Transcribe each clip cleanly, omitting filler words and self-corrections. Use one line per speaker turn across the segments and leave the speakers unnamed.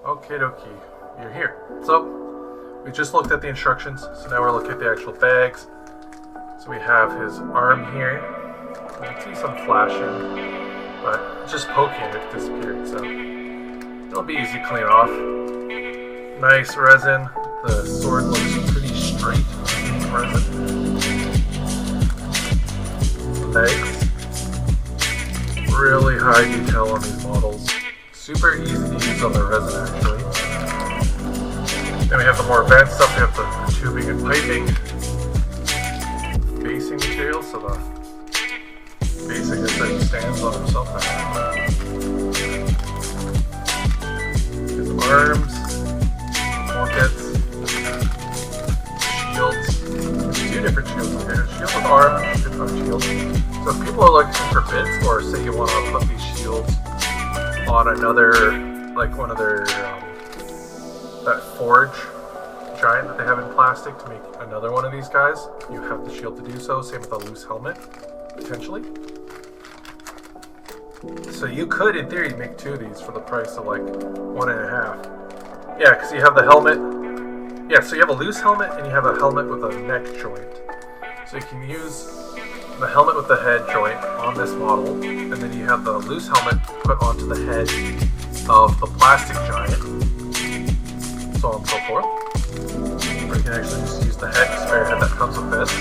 Okay, dokie. You're here. So, we just looked at the instructions, so now we're looking at the actual bags. So we have his arm here. You can see some flashing, but just poking it disappeared, so it'll be easy to clean off. Nice resin. The sword looks pretty straight in resin. Legs. Really high detail on these models. Super easy to use on the resin, actually. Then we have the more advanced stuff. We have the tubing and piping. Basing material, so the basing is that he stands on himself. His arms, pockets, shields. Two different shields here. Shield with arm, different shield. So if people are looking for bits, or say you want to put these shields on another, like one of their, that forge giant that they have in plastic to make another one of these guys, you have the shield to do so. Same with a loose helmet, potentially. So you could, in theory, make two of these for the price of like 1.5. Yeah, because you have the helmet. Yeah, so you have a loose helmet and you have a helmet with a neck joint. So you can use the helmet with the head joint on this model, and then you have the loose helmet put onto the head of the plastic giant, so on and so forth. Or you can actually just use the head, spare head that comes with this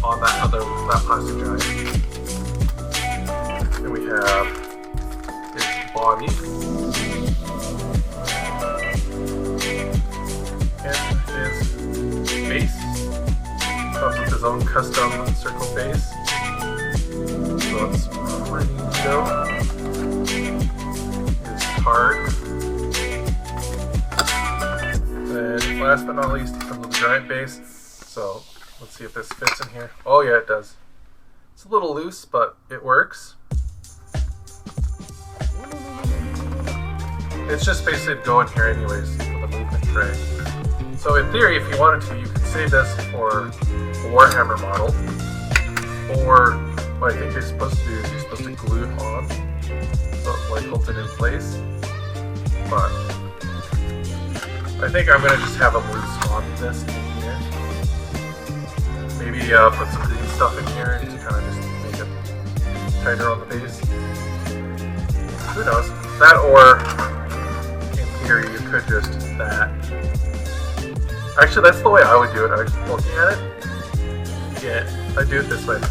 on that plastic giant. Then we have his body and his base. Comes with his own custom circle base. So it's pretty dope. His card. Then last but not least, it comes with a giant base. So let's see if this fits in here. Oh yeah, it does. It's a little loose, but it works. It's just basically to go in here anyways with a movement tray. So in theory, if you wanted to, you could save this for a Warhammer model. Or what I think you're supposed to do is you're supposed to glue it on, so it like holds it in place. But I think I'm gonna just have a loose on this in here. Maybe put some green stuff in here to kind of just make it tighter on the base. Who knows? That, or in theory you could just that. Actually, that's the way I would do it. I was looking at it. Yeah, I do it this way.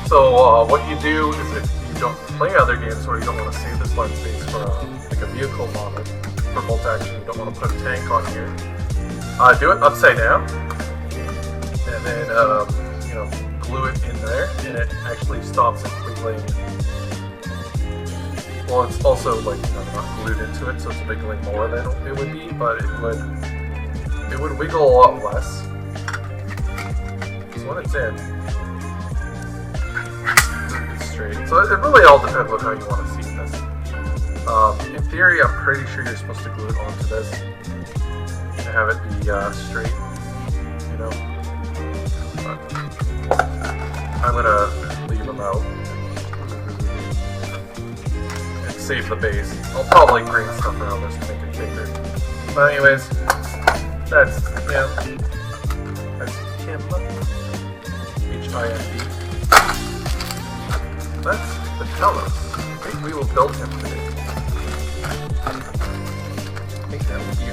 So what you do is, if you don't play other games or you don't want to save this lens space for like a vehicle model for bolt action, you don't want to put a tank on here. Do it upside down, and then glue it in there, and it actually stops it wiggling. Well, it's also like not glued into it, so it's wiggling more than it would be, but it would wiggle a lot less. So when it's in, it's straight. So it really all depends on how you want to see this. In theory, I'm pretty sure you're supposed to glue it onto this and have it be straight, But I'm gonna leave them out and save the base. I'll probably bring stuff around this to make it bigger. But anyways, that's him. That's him. H-I-M-D. That's the Talos. I think we will build him today. I think that would be a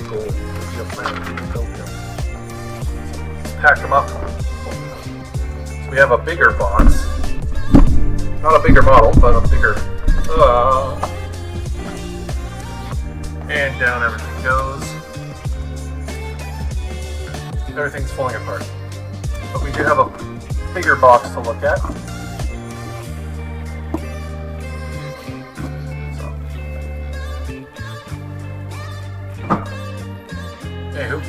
goal. Would be a plan to build him. Let's pack him up. So we have a bigger box. Not a bigger model, but a bigger. And down everything goes. Everything's falling apart. But we do have a bigger box to look at. So. Anywho,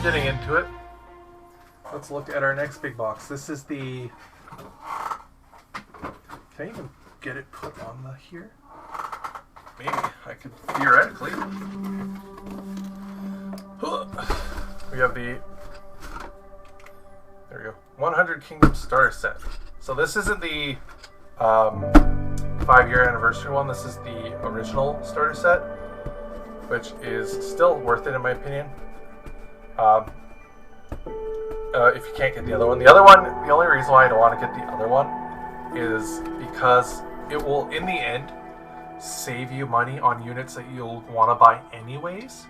getting into it, let's look at our next big box. This is the... Can I even get it put on the here? Maybe I could theoretically. We have the, there we go, 100 Kingdom Starter Set. So this isn't the 5-year anniversary one. This is the original starter set. which is still worth it in my opinion. If you can't get the other one. The other one, the only reason why I don't want to get the other one is because it will, in the end, save you money on units that you'll want to buy anyways.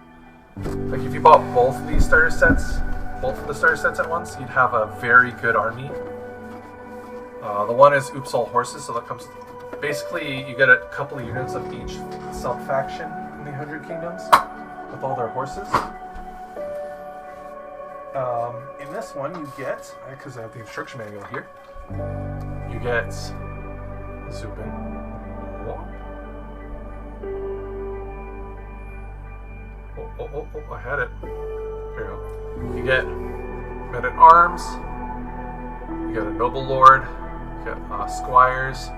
Like if you bought both of these starter sets, both of the starter sets at once, you'd have a very good army. The one is Oops All Horses, so that comes... Basically, you get a couple of units of each sub-faction in the 100 Kingdoms with all their horses. In this one, you get, because I have the instruction manual here, you get, zoom in, I had it, there you go. You get men-at-arms, you get a noble lord, you get squires,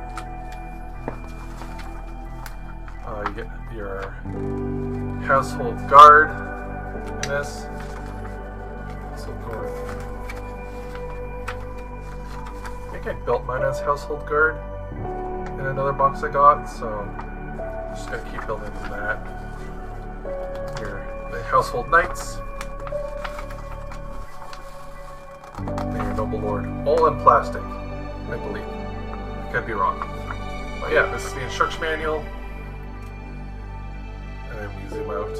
you get your household guard in this. I think I built mine as household guard in another box I got, so I'm just gonna keep building that. Here, the household knights, and your noble lord, all in plastic, I believe. Could be wrong, but yeah, this is the instruction manual, and then we zoom out.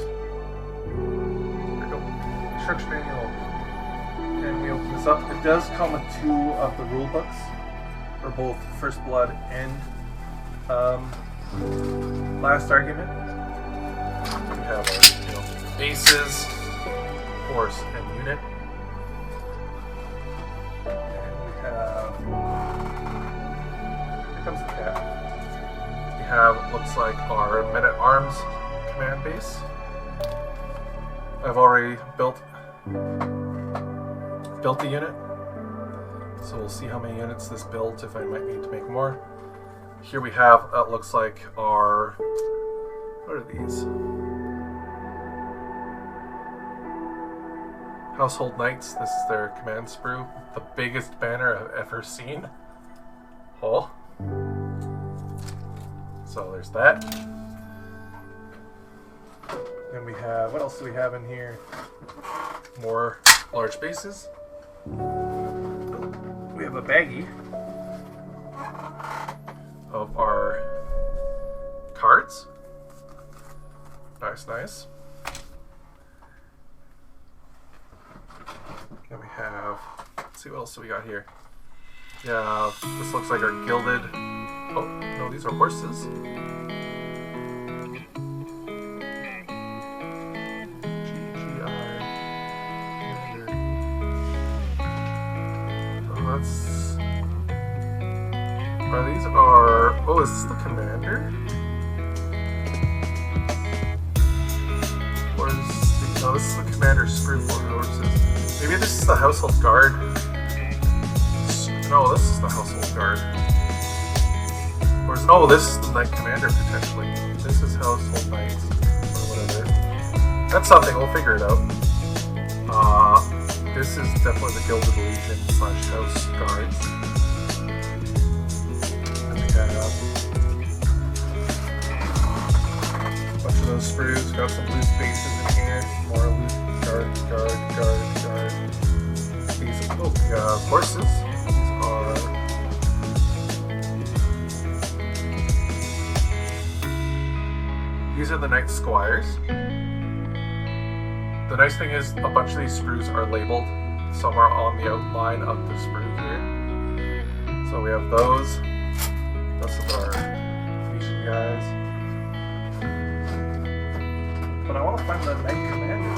There we go, instruction manual. And we open this up. It does come with 2 of the rule books for both First Blood and Last Argument. We have our bases, horse, and unit. And we have... Here comes the cat. We have, looks like, our men-at-arms command base. I've already built the unit, so we'll see how many units this builds, if I might need to make more. Here we have, looks like our, what are these? Household Knights. This is their command sprue. The biggest banner I've ever seen. Oh. So there's that. Then we have, what else do we have in here? More large bases. We have a baggie of our cards. Nice, nice. Then we have, let's see what else do we got here. Yeah, this looks like our gilded, oh, no, these are horses. These are... Oh, is this the commander? Or is the... No, this is the commander sprue for horses. Maybe this is the household guard. No, this is the household guard. Or is... Oh, this is the knight commander, potentially. This is household knights, or whatever. That's something, we'll figure it out. This is definitely the Gilded Legion / House Guards. A bunch of those sprues, got some loose bases in here, more loose guard. These, oh, we got horses. These are the Knight Squires. The nice thing is a bunch of these sprues are labeled. Some are on the outline of the sprue here. So we have those. That's of our Phoenician guys. But I want to find the Knight Commander.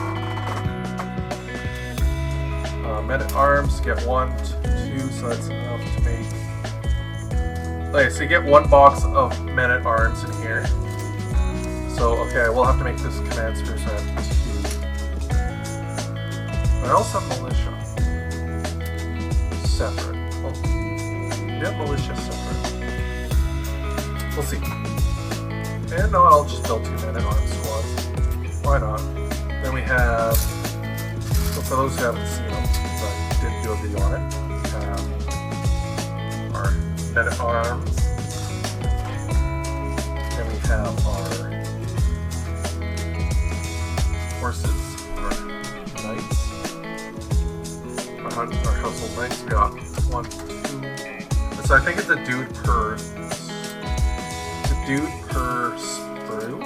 Men-at-arms get 1, 2, so that's enough to make... Okay, so you get 1 box of men-at-arms in here. So, okay, we'll have to make this command sprue, so I have 2. I also have militia. Separate. Well, yeah, militia separate. We'll see. And no, I'll just build 2 men-at-arms squads. Why not? Then we have, so for those who haven't seen them, but I didn't do a video on it, we have our men-at-arms. Then we have our horses, or knights. Our household knights. We got 1, 2. So I think it's a dude per. It's a dude per sprue.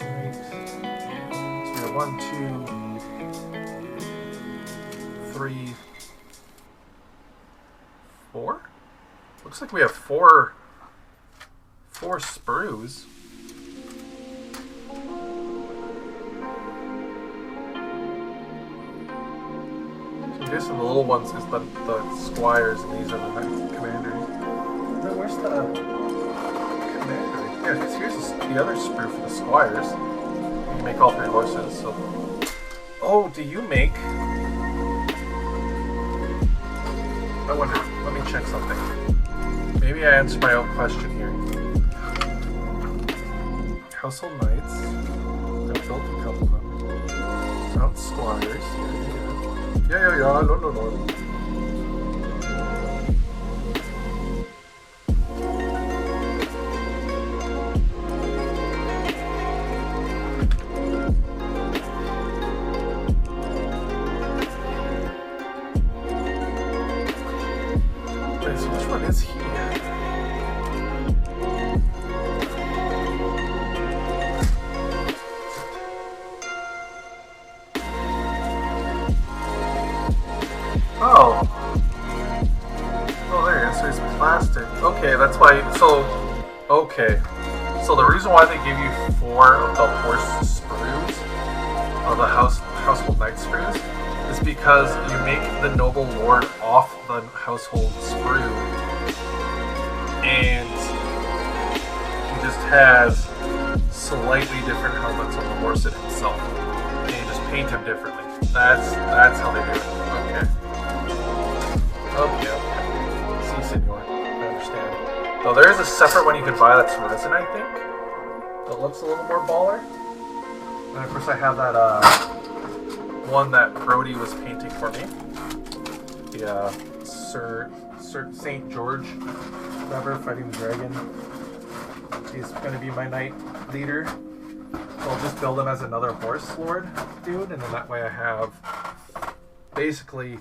Right. So we have 1, 2, 3, 4. Looks like we have four sprues. So I'm guessing the little ones is the squires, and these are the commanders. Then where's the commander? Yeah, because here's the other sprue for the squires. You can make all 3 horses. So, oh, do you make? I wonder. Let me check something. Maybe I answered my own question here. Household knights. I've built a couple of them. Town squires. Yeah. No. Okay, so which one is he? Oh, there he is. So he's plastic. Okay, that's why. Okay. So the reason why they give you 4 of the horse sprues, of the household knight sprues, is because you make the noble lord off the household sprue, and he just has slightly different helmets on the horse himself, and you just paint him differently. That's how they do it. Okay. Si, senor. I understand. Though there is a separate one you can buy that's resin, I think. That looks a little more baller. And of course I have that one that Brody was painting for me. The Sir St. George, whatever, fighting the dragon. He's gonna be my knight leader. So I'll just build him as another horse lord dude, and then that way I have basically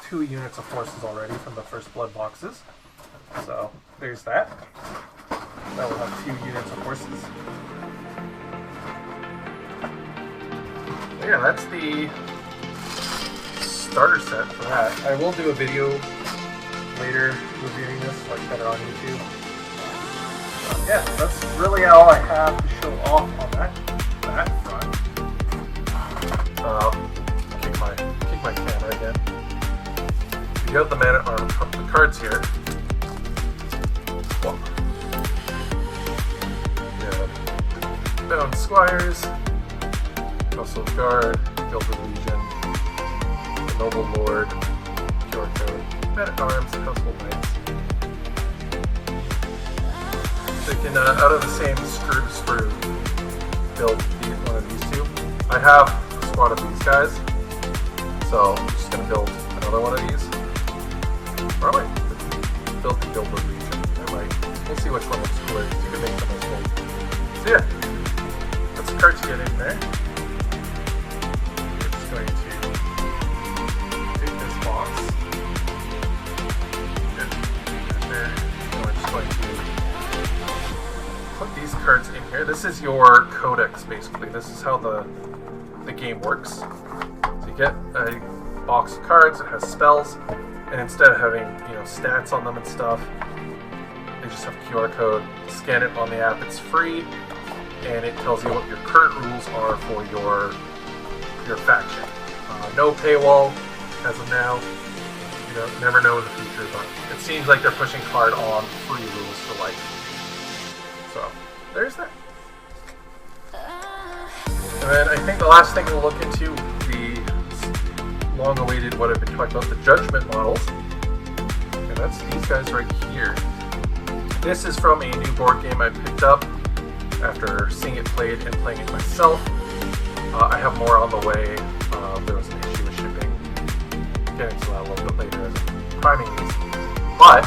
2 units of horses already from the first blood boxes. So there's that. That will have 2 units of horses. Yeah, that's the starter set for that. I will do a video later reviewing this, like better on YouTube. Yeah, that's really all I have to show off on that front. Kick my camera again. You have the man-at-arms from the cards here. Well, yeah, bound squires, household guard, gilded legion, the noble lord, pure code, man-at-arms, and household knights. So you can, out of the same sprue, build one of these 2. I have a squad of these guys, so I'm just gonna build another one of these. Or I might build the Gilded Legion. We'll see which one looks cooler. You can make them as well. So yeah, that's the cards you get in there. We're just going to take this box. Get there. And we're just going to put these cards in here. This is your codex, basically. This is how the game works. So you get a box of cards. It has spells. And instead of having, stats on them and stuff, they just have a QR code. Scan it on the app. It's free, and it tells you what your current rules are for your faction. No paywall as of now. Never know in the future, but it seems like they're pushing hard on free rules for life. So there's that. And then I think the last thing we'll look into, the long-awaited, what I've been talking about, the judgment models. And that's these guys right here. This is from a new board game I picked up after seeing it played and playing it myself. I have more on the way. There was an issue with shipping. Getting to that a little bit later as I'm priming these. But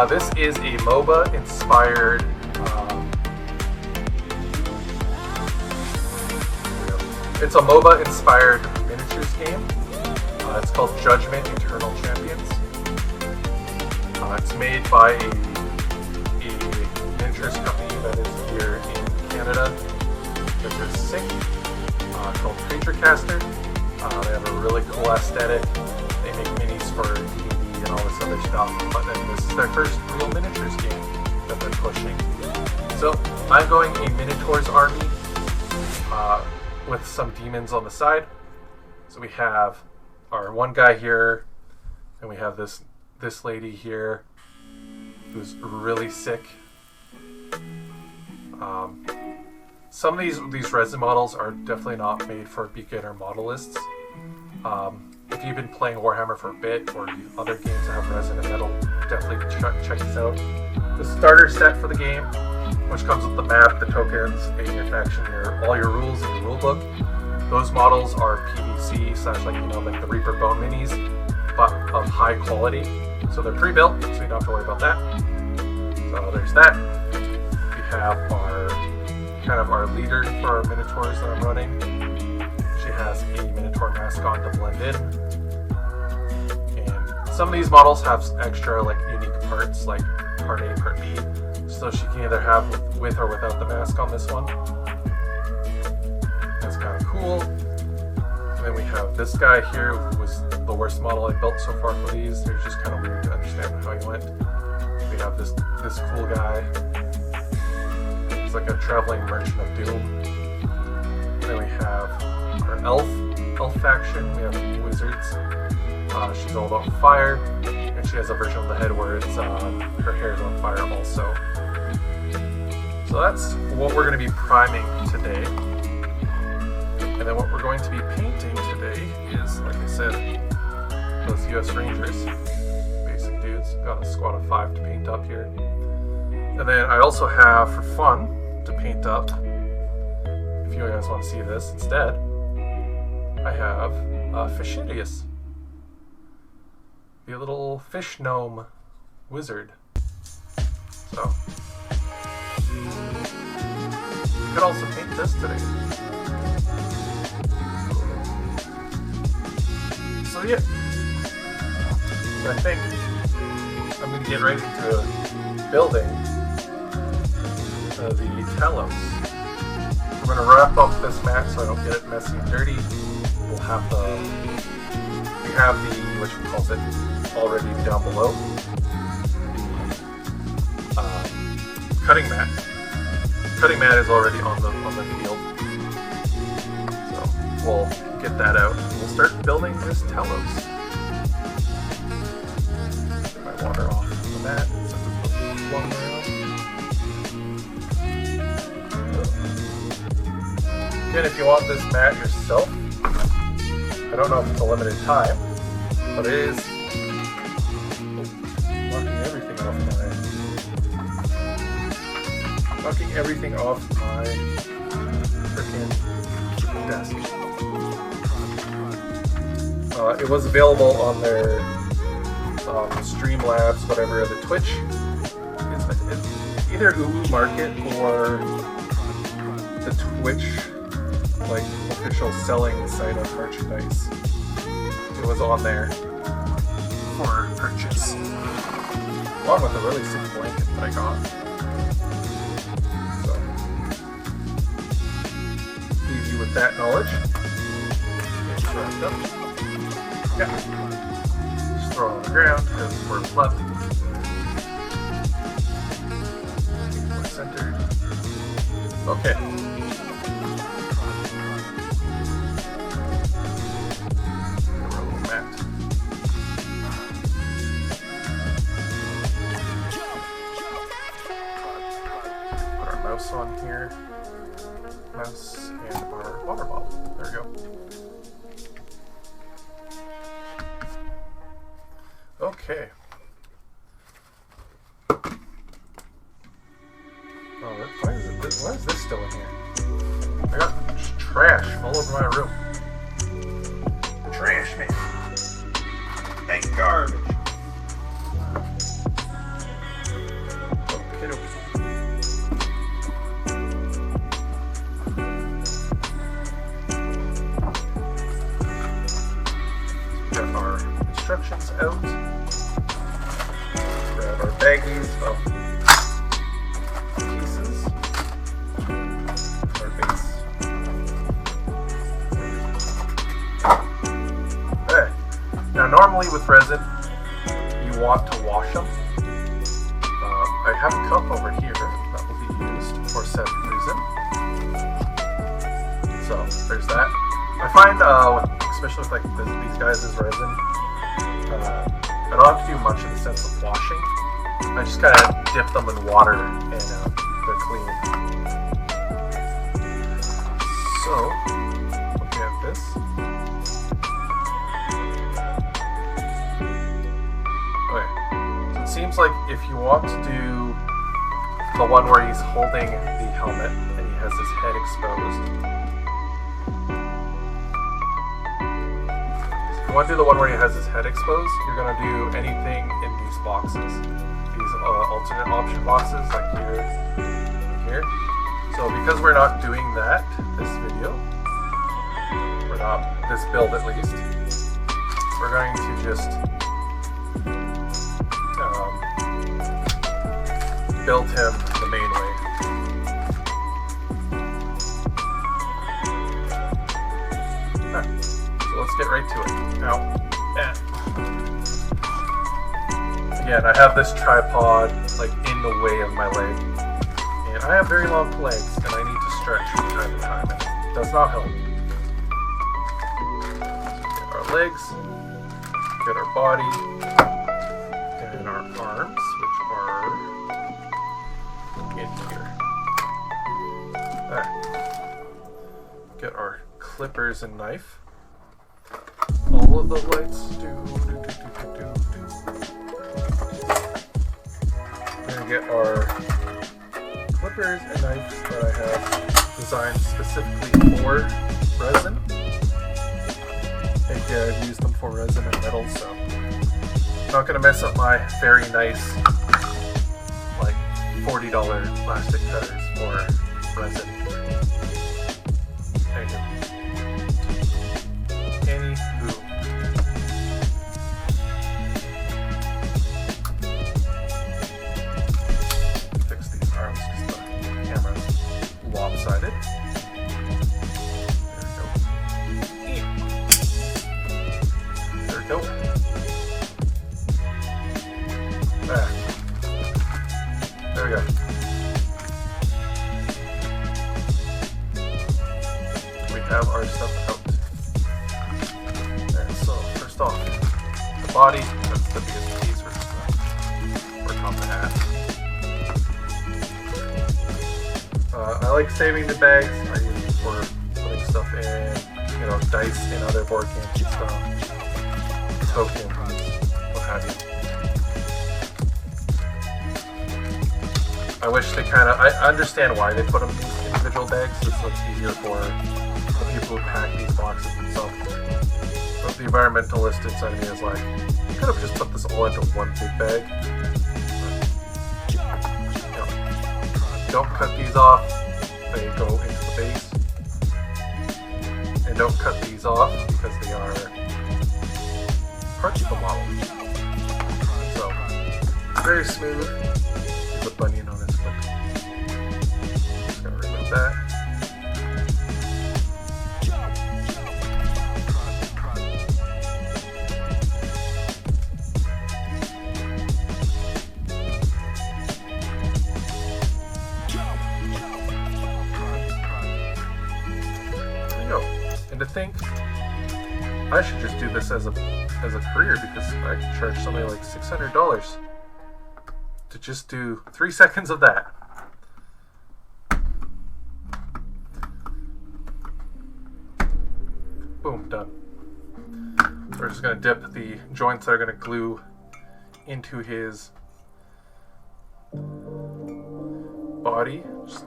this is a MOBA-inspired It's a MOBA-inspired miniatures game. It's called Judgment Eternal Champions. It's made by a miniatures company that is here in Canada. That is sick. Called Creature Caster. They have a really cool aesthetic. They make minis for D&D and all this other stuff. But then this is their first real miniatures game that they're pushing. So I'm going a Minotaur's army with some demons on the side. So we have our one guy here, and we have this lady here who's really sick. Some of these resin models are definitely not made for beginner modelists. If you've been playing Warhammer for a bit, or other games that have resin and metal, definitely check this out. The starter set for the game, which comes with the map, the tokens, and your faction, all your rules and your rulebook. Those models are PVC / like the Reaper Bone minis, but of high quality. So they're pre-built, so you don't have to worry about that. So there's that. We have our leader for our Minotaurs that I'm running. She has a Minotaur mask on to blend in. And some of these models have extra unique parts, like part A, part B. So she can either have with or without the mask on this one. That's kind of cool. And then we have this guy here, who was the worst model I built so far for these. They're just kind of weird to understand how he went. We have this cool guy. He's like a traveling merchant of doom. Then we have our elf faction. We have wizards. She's all about fire, and she has a version of the head where it's her hair is on fire also. So that's what we're going to be priming today. And then what we're going to be painting today is, like I said, those US Rangers. Basic dudes. Got a squad of 5 to paint up here. And then I also have, for fun, to paint up, if you guys want to see this instead, I have Fishidius. The little fish gnome wizard. So, you could also paint this today. So yeah, I think I'm going to get right into building the Talos. I'm going to wrap up this mat so I don't get it messy and dirty. We have the which one calls it already down below. The cutting mat. Cutting mat is already on the field. So we'll get that out. We'll start building this Talos. Get my water off the mat since it's flowing around. Again, if you want this mat yourself, I don't know if it's a limited time, but it is knocking everything off my freaking desk. It was available on their Streamlabs, whatever, the Twitch. It's either Uwu Market or the Twitch official selling site of merchandise. It was on there for purchase, along with a really sick blanket that I got. So, leave you with that knowledge. Get wrapped up. Yeah. Just throw it on the ground because we're left. Keep it centered. Okay. On here, mouse, and our water bottle. There we go. Okay. Oh, why is this still in here? I got just trash all over my room. Trash, man. Thank garbage. Okay. baggies of pieces. Or base. Okay. Now normally with resin, you want to wash them. I have a cup over here that will be used for said reason. So there's that. I find, especially with like these guys' resin, I don't have to do much in the sense of washing. I just kind of dip them in water and they're clean. So, looking at this. Okay, so it seems like if you want to do the one where he's holding the helmet and he has his head exposed. If you want to do the one where he has his head exposed, you're going to do anything in these boxes. These alternate option boxes, like here, here. So because we're not doing that this video, we're not, this build at least, we're going to just build him the main way. Alright, so let's get right to it. Now, again, I have this tripod like in the way of my leg, and I have very long legs, and I need to stretch from time to time, and it does not help. Get our legs, get our body, and our arms, which are in here. Alright. Get our clippers and knife. All of the lights do. We're gonna get our clippers and knives that I have designed specifically for resin. I've used them for resin and metal, so I'm not gonna mess up my very nice, like $40 plastic cutters for resin. Anywho. Fix these arms because the camera's lopsided. There we go. There we go. We have our stuff out. And so, first off, the body, that's the biggest piece. We're just going to work on the hat. I like saving the bags. I use them for putting stuff in, you know, dice and other board games and stuff, tokens, what have you. I wish they kind of, I understand why they put them in these individual bags, so it's easier for the people who pack these boxes and stuff. But the environmentalist inside me is like, you could have just put this all into one big bag. But, you know, don't cut these off, they go into the base. And don't cut these off because they are parts of the model. So, very smooth. There's a bunion on his foot. Just gonna remove that. And to think, I should just do this as a career because I can charge somebody like $600 to just do 3 seconds of that. Boom, done. So we're just going to dip the joints that are going to glue into his body. Just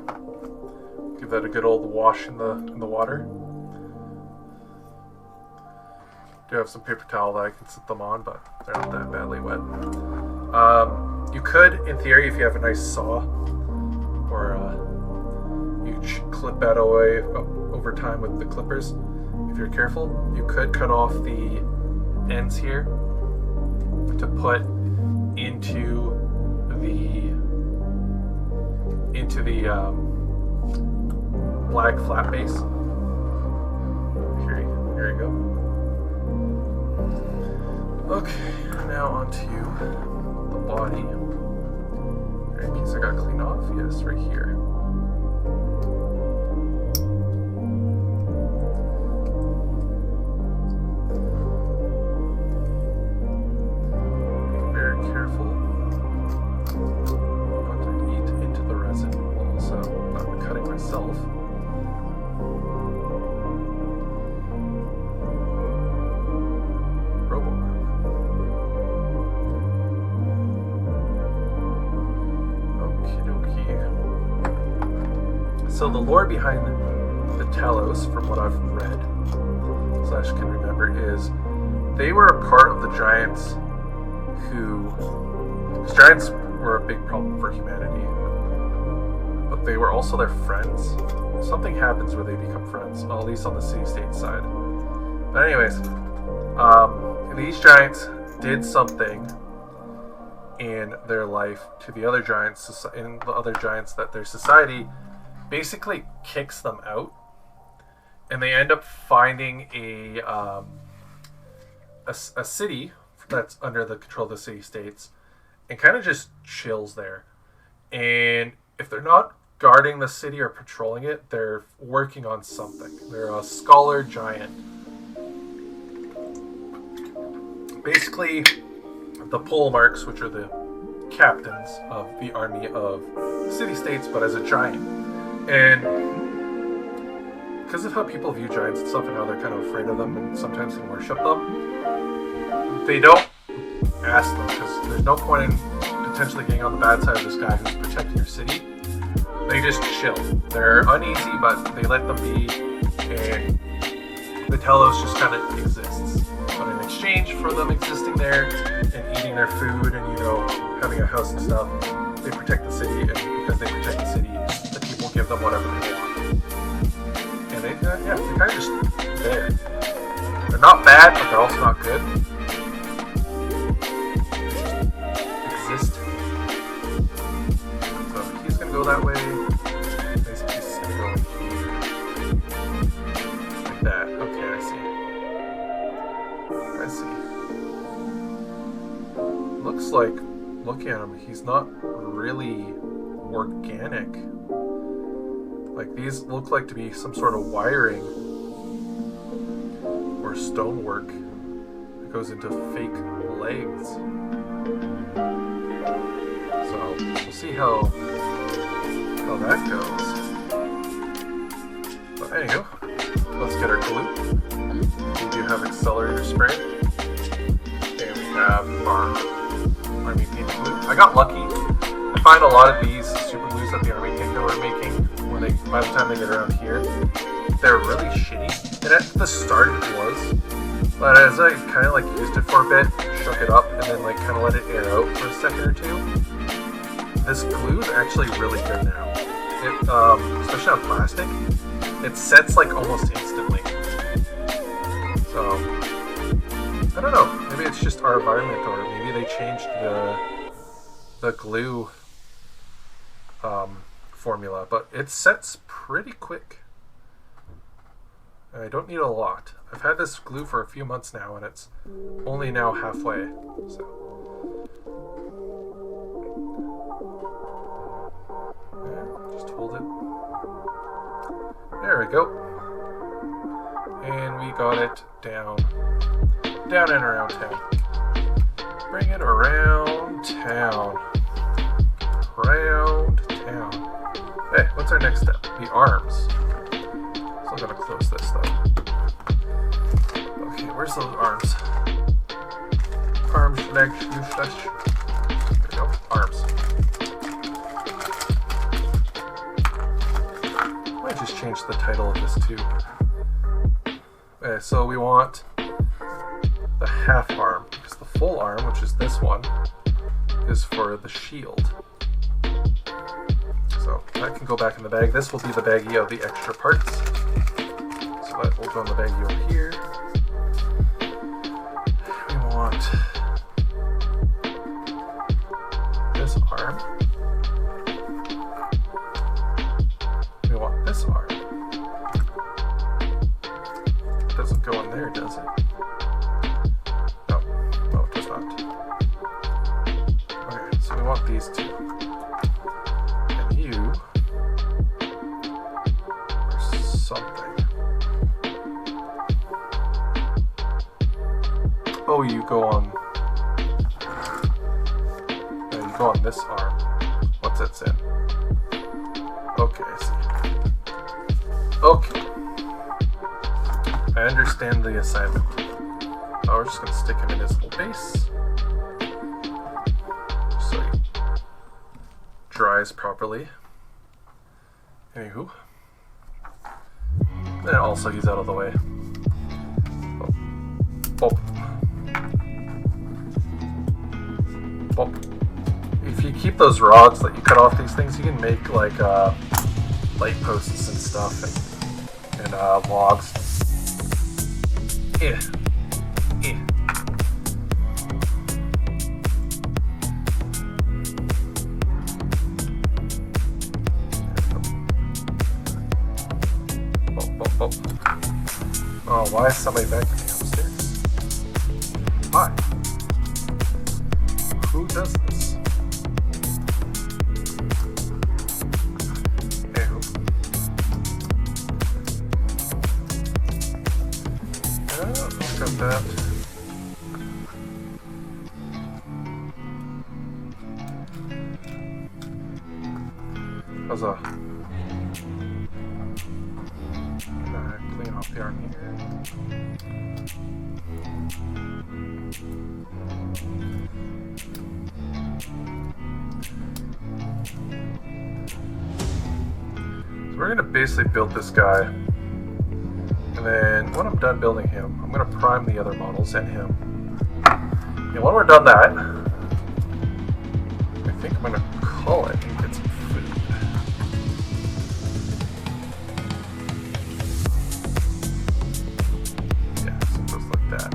give that a good old wash in the water. Do have some paper towel that I can sit them on, but they're not that badly wet. You could, in theory, if you have a nice saw, or you clip that away over time with the clippers. If you're careful, you could cut off the ends here to put into into the black flat base. Here you go. Okay, now onto the body. Any piece I gotta clean off? Yes, right here. Be very careful not to eat into the resin while also not cutting myself. So the lore behind the Talos, from what I've read / can remember, is they were a part of the giants because giants were a big problem for humanity, but they were also their friends. Something happens where they become friends, at least on the city-state side. But anyways, these giants did something in their life to the other giants, that their society basically kicks them out, and they end up finding a city that's under the control of the city-states and kind of just chills there. And if they're not guarding the city or patrolling it, they're working on something. They're a scholar giant. Basically, the pole marks, which are the captains of the army of city-states, but as a giant. And because of how people view giants and stuff and how they're kind of afraid of them and sometimes can worship them, they don't ask them, because there's no point in potentially getting on the bad side of this guy who's protecting your city. They just chill. They're uneasy, but they let them be, and the Talos just kind of exists. But in exchange for them existing there and eating their food and, having a house and stuff, they protect the city, and because they protect the city, the people give them whatever they want. And they're kind of just there. They're not bad, but they're also not good. They just exist. So he's gonna go that way. This piece is gonna go here. Like that. Okay, I see. Looks like, looking at him, he's not really organic. Like, these look like to be some sort of wiring or stonework that goes into fake legs. So we'll see how that goes. But anywho, let's get our glue. We do have accelerator spray, and we have our army paint glue. I got lucky. I find a lot of these super glues that the army paint were making, by the time they get around here, they're really shitty. And at the start it was, but as I kind of like used it for a bit, shook it up, and then like kind of let it air out for a second or two, this glue is actually really good now. It, especially on plastic, it sets like almost instantly. So I don't know. Maybe it's just our environment, or maybe they changed the glue formula, but it sets pretty quick. And I don't need a lot. I've had this glue for a few months now, and it's only now halfway. So just hold it. There we go. And we got it down and around town. Bring it around town. Around town. Hey, what's our next step? The arms. Still gotta close this though. Okay, where's those arms? Arms, legs, flesh. There we go. Arms. I might just change the title of this too. Okay, so we want the half arm, because the full arm, which is this one, is for the shield. So that can go back in the bag. This will be the baggie of the extra parts. So that will go in the baggie over here. We want this arm. want these two. And you are something. Oh, you go on. No, you go on this arm. What's it in? Okay, I see. Okay. I understand the assignment. Oh, we're just gonna stick him in his little base. So he dries properly. Anywho. And also he's out of the way. Bop. Bop. If you keep those rods that you cut off these things, you can make like light posts and stuff and logs. Yeah. Yeah. Oh, why is somebody vacuuming upstairs? Why? Who does this? Anywho. Look at that. How's that? Clean off the arm here. So we're going to basically build this guy. And then when I'm done building him, I'm going to prime the other models and him. And when we're done that, I think I'm going to call it and get some food. Yeah, so it goes like that.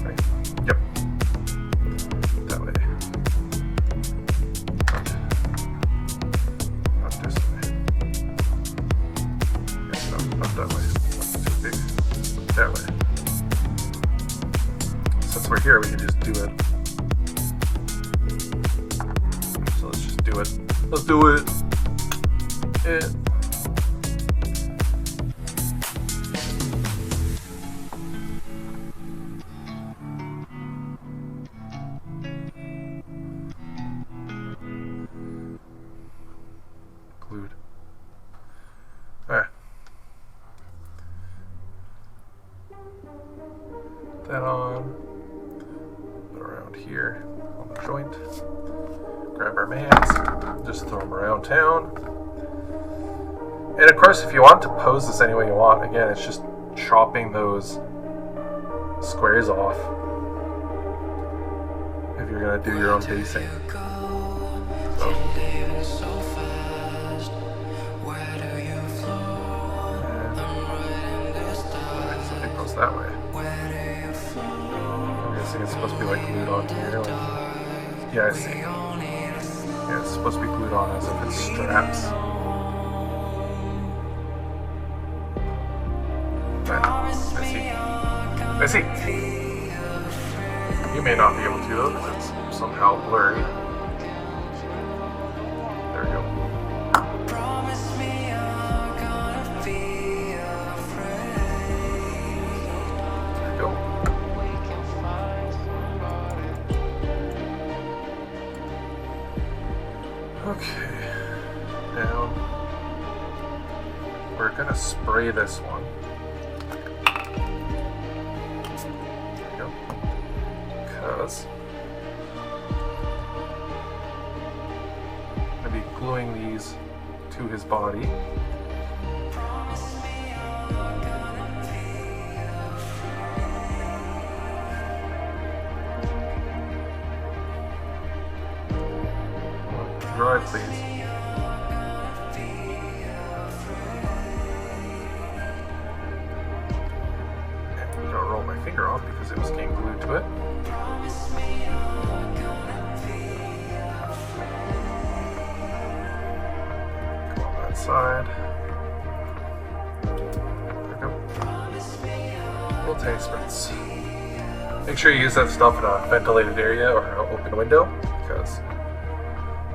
Right? Yep. That way. Not this way. Yeah, no, not that way. That's too big. That way. Since we're here, we can just do it. So let's just do it. Let's do it. Yeah. Glued. Alright. That on. Put around here on the joint. Grab our mans. Just throw them around town. And of course, if you want to pose this any way you want, again, it's just chopping those squares off. If you're going to do your own basing. So. Something goes that way. I'm guessing it's supposed to be like glued on here. Like, yeah, I see. Yeah, it's supposed to be glued on as if it's straps. I see. You may not be able to though, because it's somehow blurry. There we go. There we go. Okay. Now we're gonna spray this one. Because I'm going to be gluing these to his body. Dry, please. And I'm going to roll my finger off because it was getting glued to it. Side. There we go. Little tiny spritz. Make sure you use that stuff in a ventilated area or an open window. because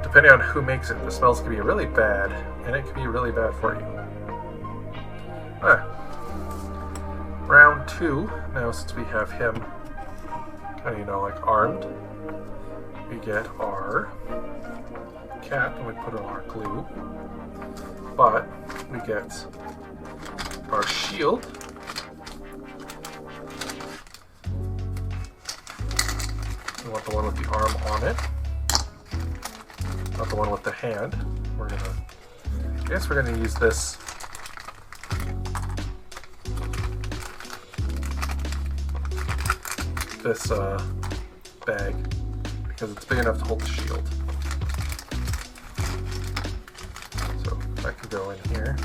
depending on who makes it, the smells can be really bad, and it can be really bad for you. Alright. Round 2. Now, since we have him kind of, like armed, we get our cap and we put it on our glue. But we get our shield. We want the one with the arm on it, not the one with the hand. I guess we're gonna use this bag because it's big enough to hold the shield. So that can go in here.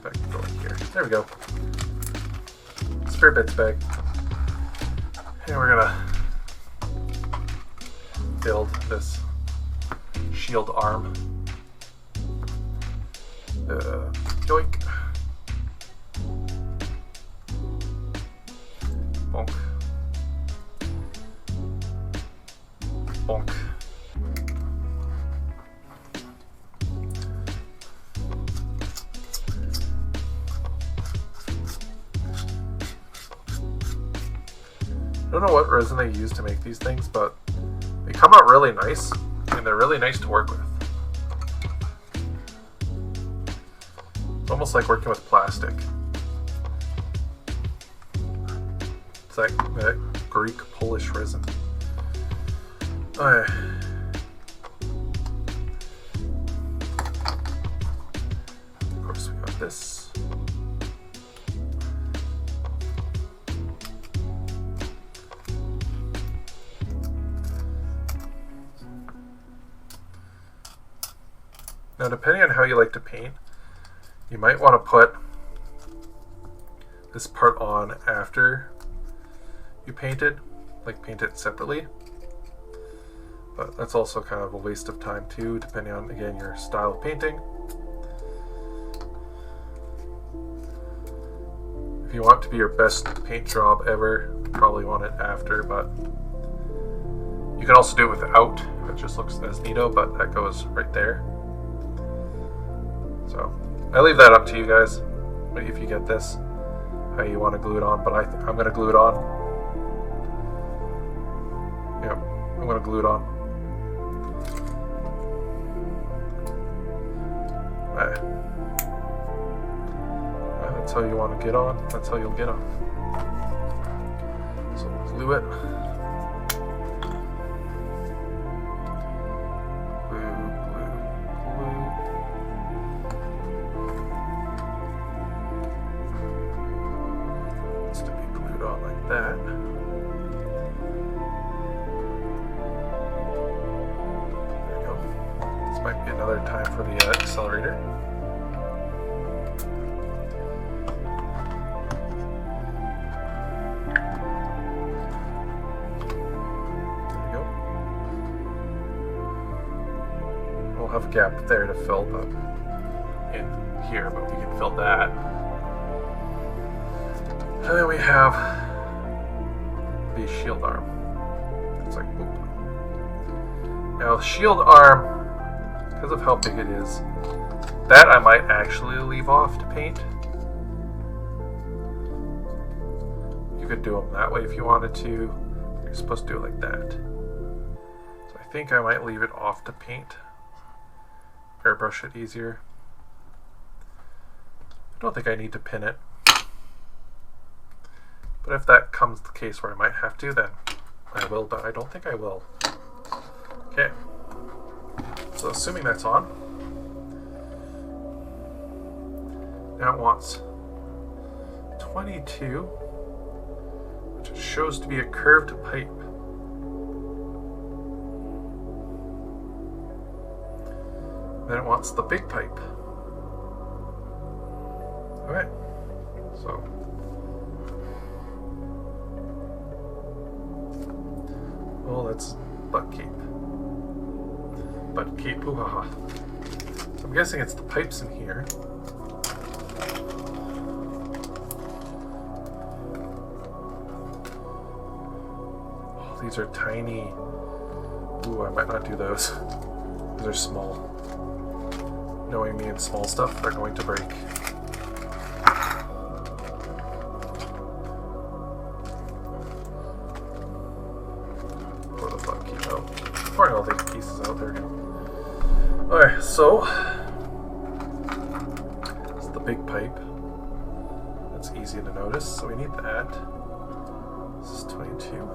That can go in here. There we go. Spare bits bag. And we're gonna build this shield arm. Yoink. Bonk. Bonk. I don't know what resin they use to make these things, but they come out really nice, and they're really nice to work with. It's almost like working with plastic. It's like that Greek Polish resin. Alright. Of course, we got this. Now, depending on how you like to paint, you might want to put this part on after you paint it, like paint it separately. But that's also kind of a waste of time too, depending on, again, your style of painting. If you want it to be your best paint job ever, you probably want it after, but you can also do it without. It just looks as neato, but that goes right there. So I leave that up to you guys, if you get this, how you want to glue it on, but I'm going to glue it on. Yep, I'm going to glue it on. That's how you want to get on, that's how you'll get on. So glue it. That. There we go. This might be another time for the accelerator. There we go. We'll have a gap there to fill, but in here, but we can fill that. And then we have the shield arm. It's like, whoop. Now the shield arm, because of how big it is, that I might actually leave off to paint. You could do them that way if you wanted to. You're supposed to do it like that. So I think I might leave it off to paint. Airbrush it easier. I don't think I need to pin it. But if that comes the case where I might have to, then I will, but I don't think I will. Okay. So assuming that's on. Now it wants 22, which shows to be a curved pipe. Then it wants the big pipe. Okay. So well, that's butt cape. Butt cape, ooh, haha. So I'm guessing it's the pipes in here. Oh, These are tiny. Ooh, I might not do those. These are small. Knowing me and small stuff, they're going to break. Pour the fuck key out. Pouring all the pieces out there. Alright, so it's the big pipe. That's easy to notice, so we need that. This is 22.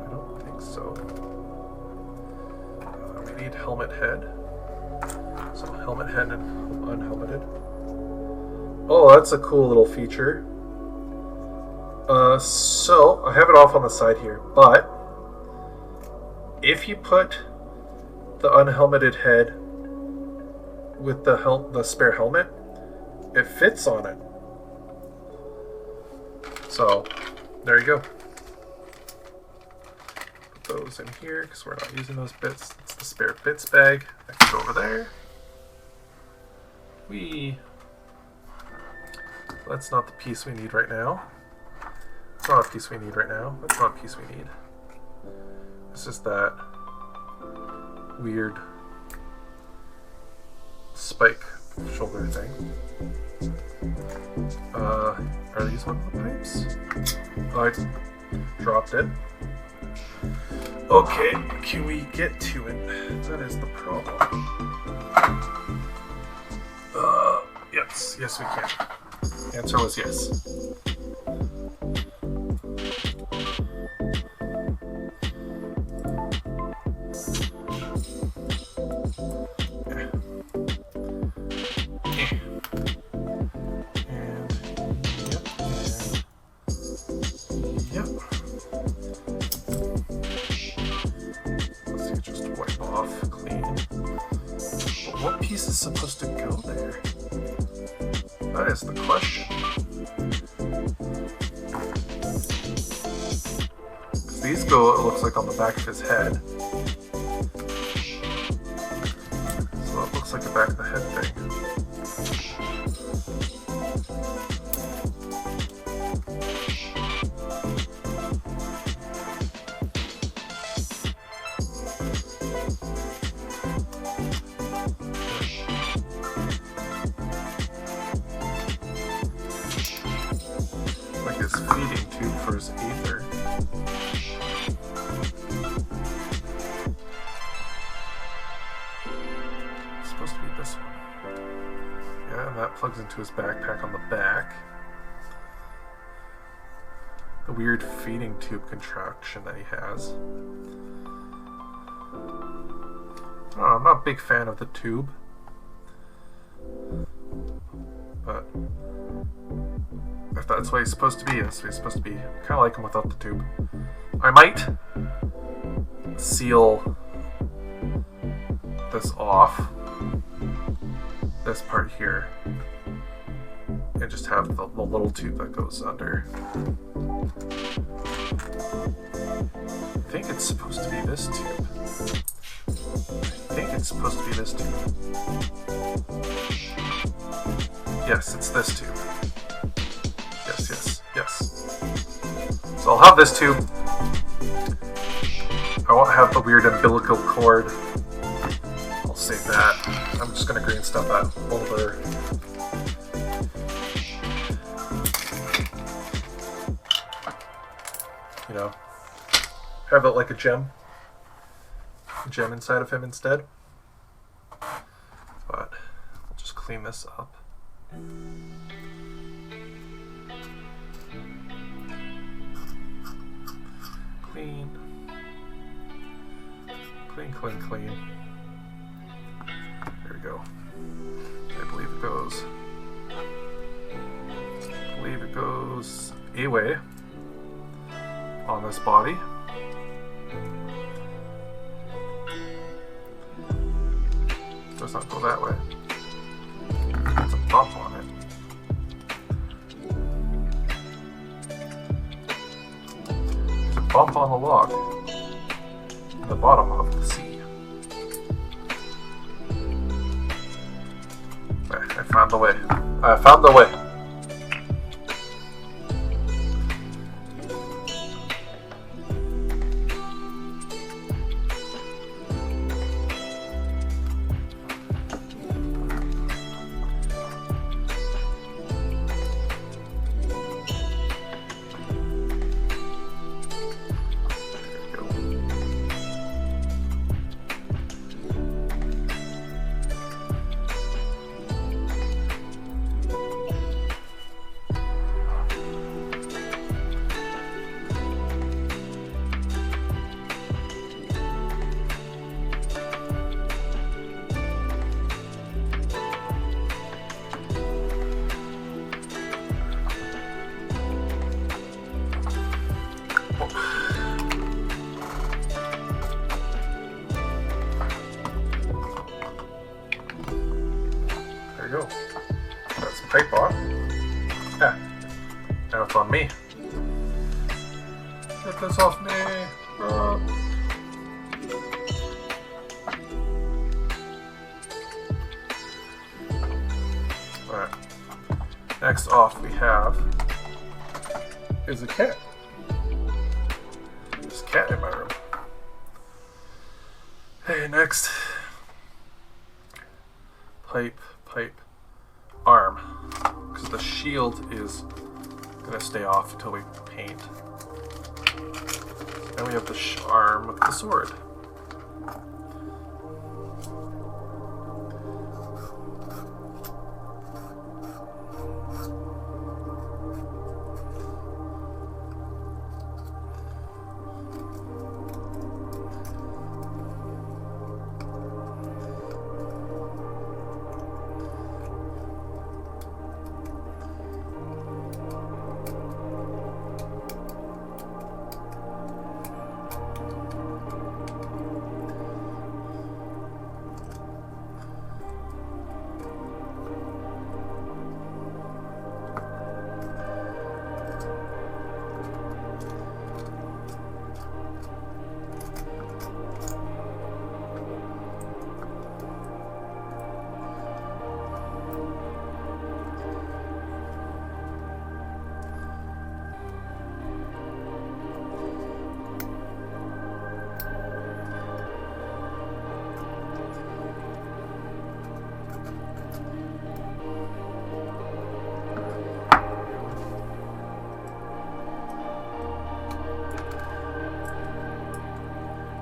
I don't think so. We need helmet head. So helmet head and unhelmeted. Oh, that's a cool little feature. So I have it off on the side here, but if you put the unhelmeted head with the spare helmet, it fits on it. So there you go. Put those in here because we're not using those bits. It's the spare bits bag. I can go over there. That's not the piece we need right now. That's not a piece we need right now. That's not a piece we need. It's just that weird spike shoulder thing. Are these one of the pipes? Oh, I dropped it. Okay, can we get to it? That is the problem. Yes we can. The answer was yes. Supposed to go there? That is the question. These go, it looks like, on the back of his head. So it looks like a back of the head thing. Feeding tube for his ether. It's supposed to be this one. Yeah, and that plugs into his backpack on the back. The weird feeding tube contraction that he has. I don't know, I'm not a big fan of the tube. But if that's what he's supposed to be, that's what he's supposed to be. Kind of like him without the tube. I might seal this off, this part here, and just have the little tube that goes under. I think it's supposed to be this tube. I think it's supposed to be this tube. Yes, it's this tube. Yes. So I'll have this tube. I won't have the weird umbilical cord. I'll save that. I'm just gonna green stuff that over. You know, have it like a gem inside of him instead. But I'll just clean this up. Clean. There we go. I believe it goes a way on this body. Does not go that way. It's a bump on it. There's a bump on the log in the bottom of the sea. I found the way. Get this off me! Alright. Next off we have is a cat. There's a cat in my room. Hey, next. Pipe, arm. Because the shield is going to stay off until we paint. Then we have the arm with the sword.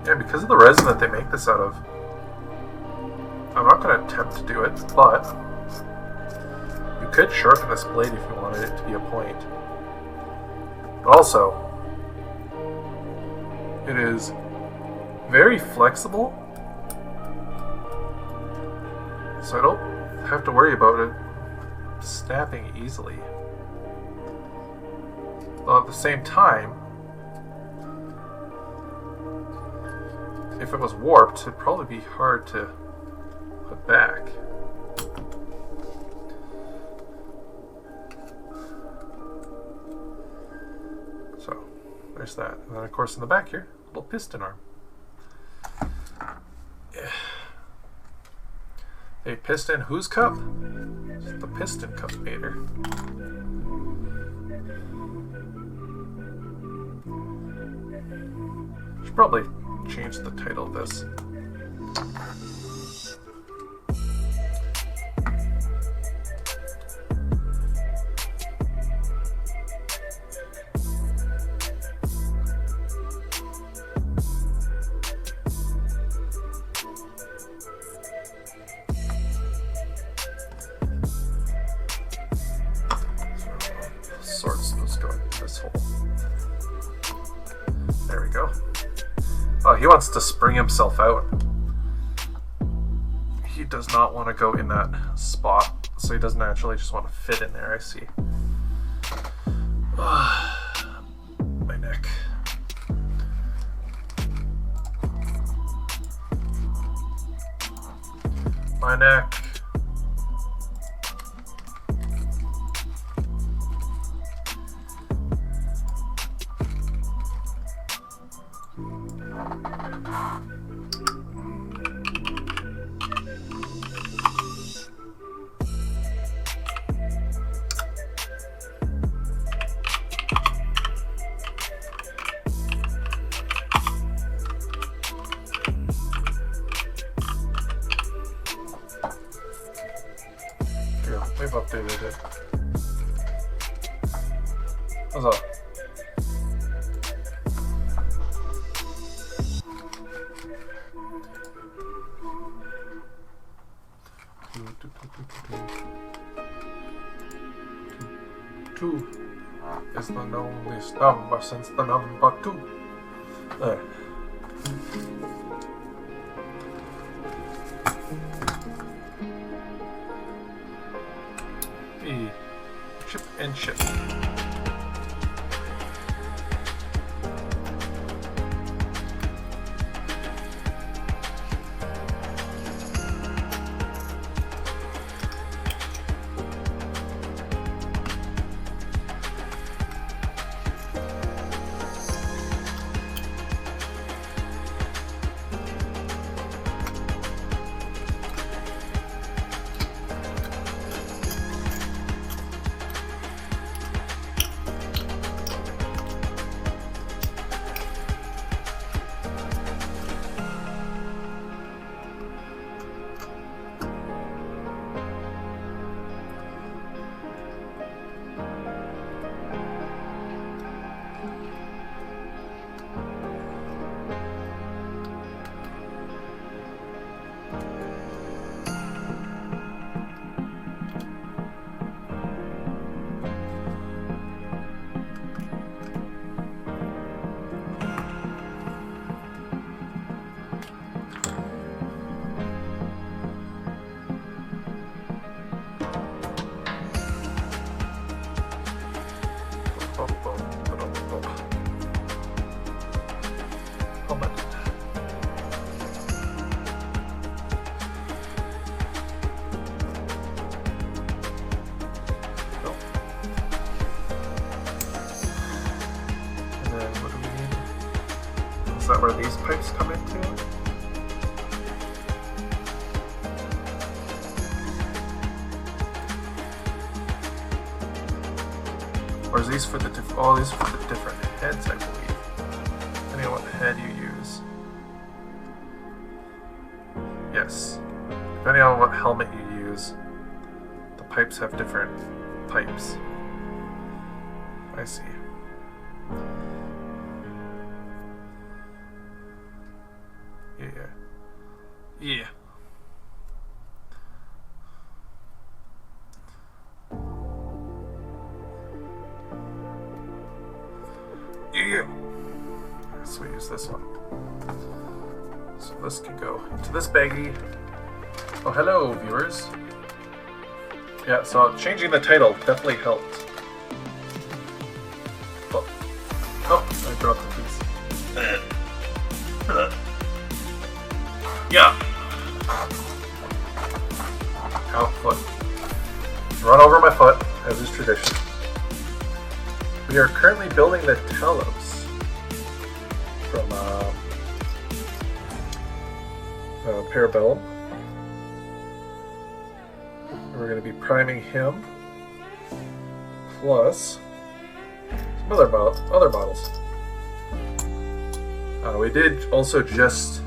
Yeah, because of the resin that they make this out of, I'm not going to attempt to do it, but you could sharpen this blade if you wanted it to be a point. But also, it is very flexible, so I don't have to worry about it snapping easily. Though at the same time, if it was warped, it'd probably be hard to put back. So, there's that. And then, of course, in the back here, a little piston arm. Yeah. A piston whose cup? It's the piston cup mater. Should probably change the title of this. Sword's supposed to go in this hole. There we go. Oh, he wants to spring himself out. He does not want to go in that spot, so he doesn't actually just want to fit in there, I see. My neck. My neck. We've updated it. What's up? Two is the loneliest number since the number 2. There. Chip and chip. that where these pipes come into? Or is these for the oh, these are for the different heads, I believe. Depending on what head you use. Yes. Depending on what helmet you use, the pipes have different pipes. I see. Yeah. Yeah. Yeah. So we use this one. So this can go into this baggie. Oh, hello, viewers. Yeah, so changing the title definitely helped. Oh, I dropped the piece. Yeah. Ow, foot. Run over my foot, as is tradition. We are currently building the Talos from Parabellum. We're going to be priming him, plus some other models. We did also just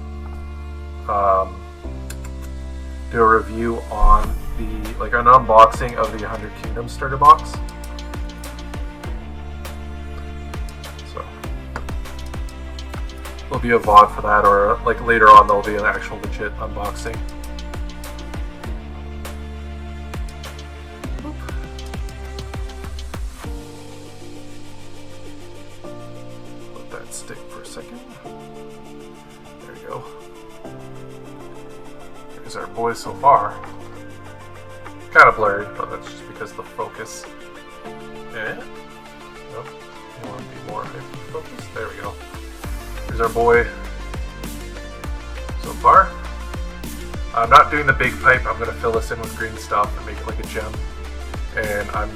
do a review on an unboxing of the 100 Kingdoms starter box. So there'll be a VOD for that, or later on there'll be an actual legit unboxing. Let that stick for a second. There we go. There's our boy so far. Kind of blurry, but that's just because of the focus. Yeah. Nope. You want to be more focused? There we go. Here's our boy so far. I'm not doing the big pipe. I'm going to fill this in with green stuff and make it like a gem. And I'm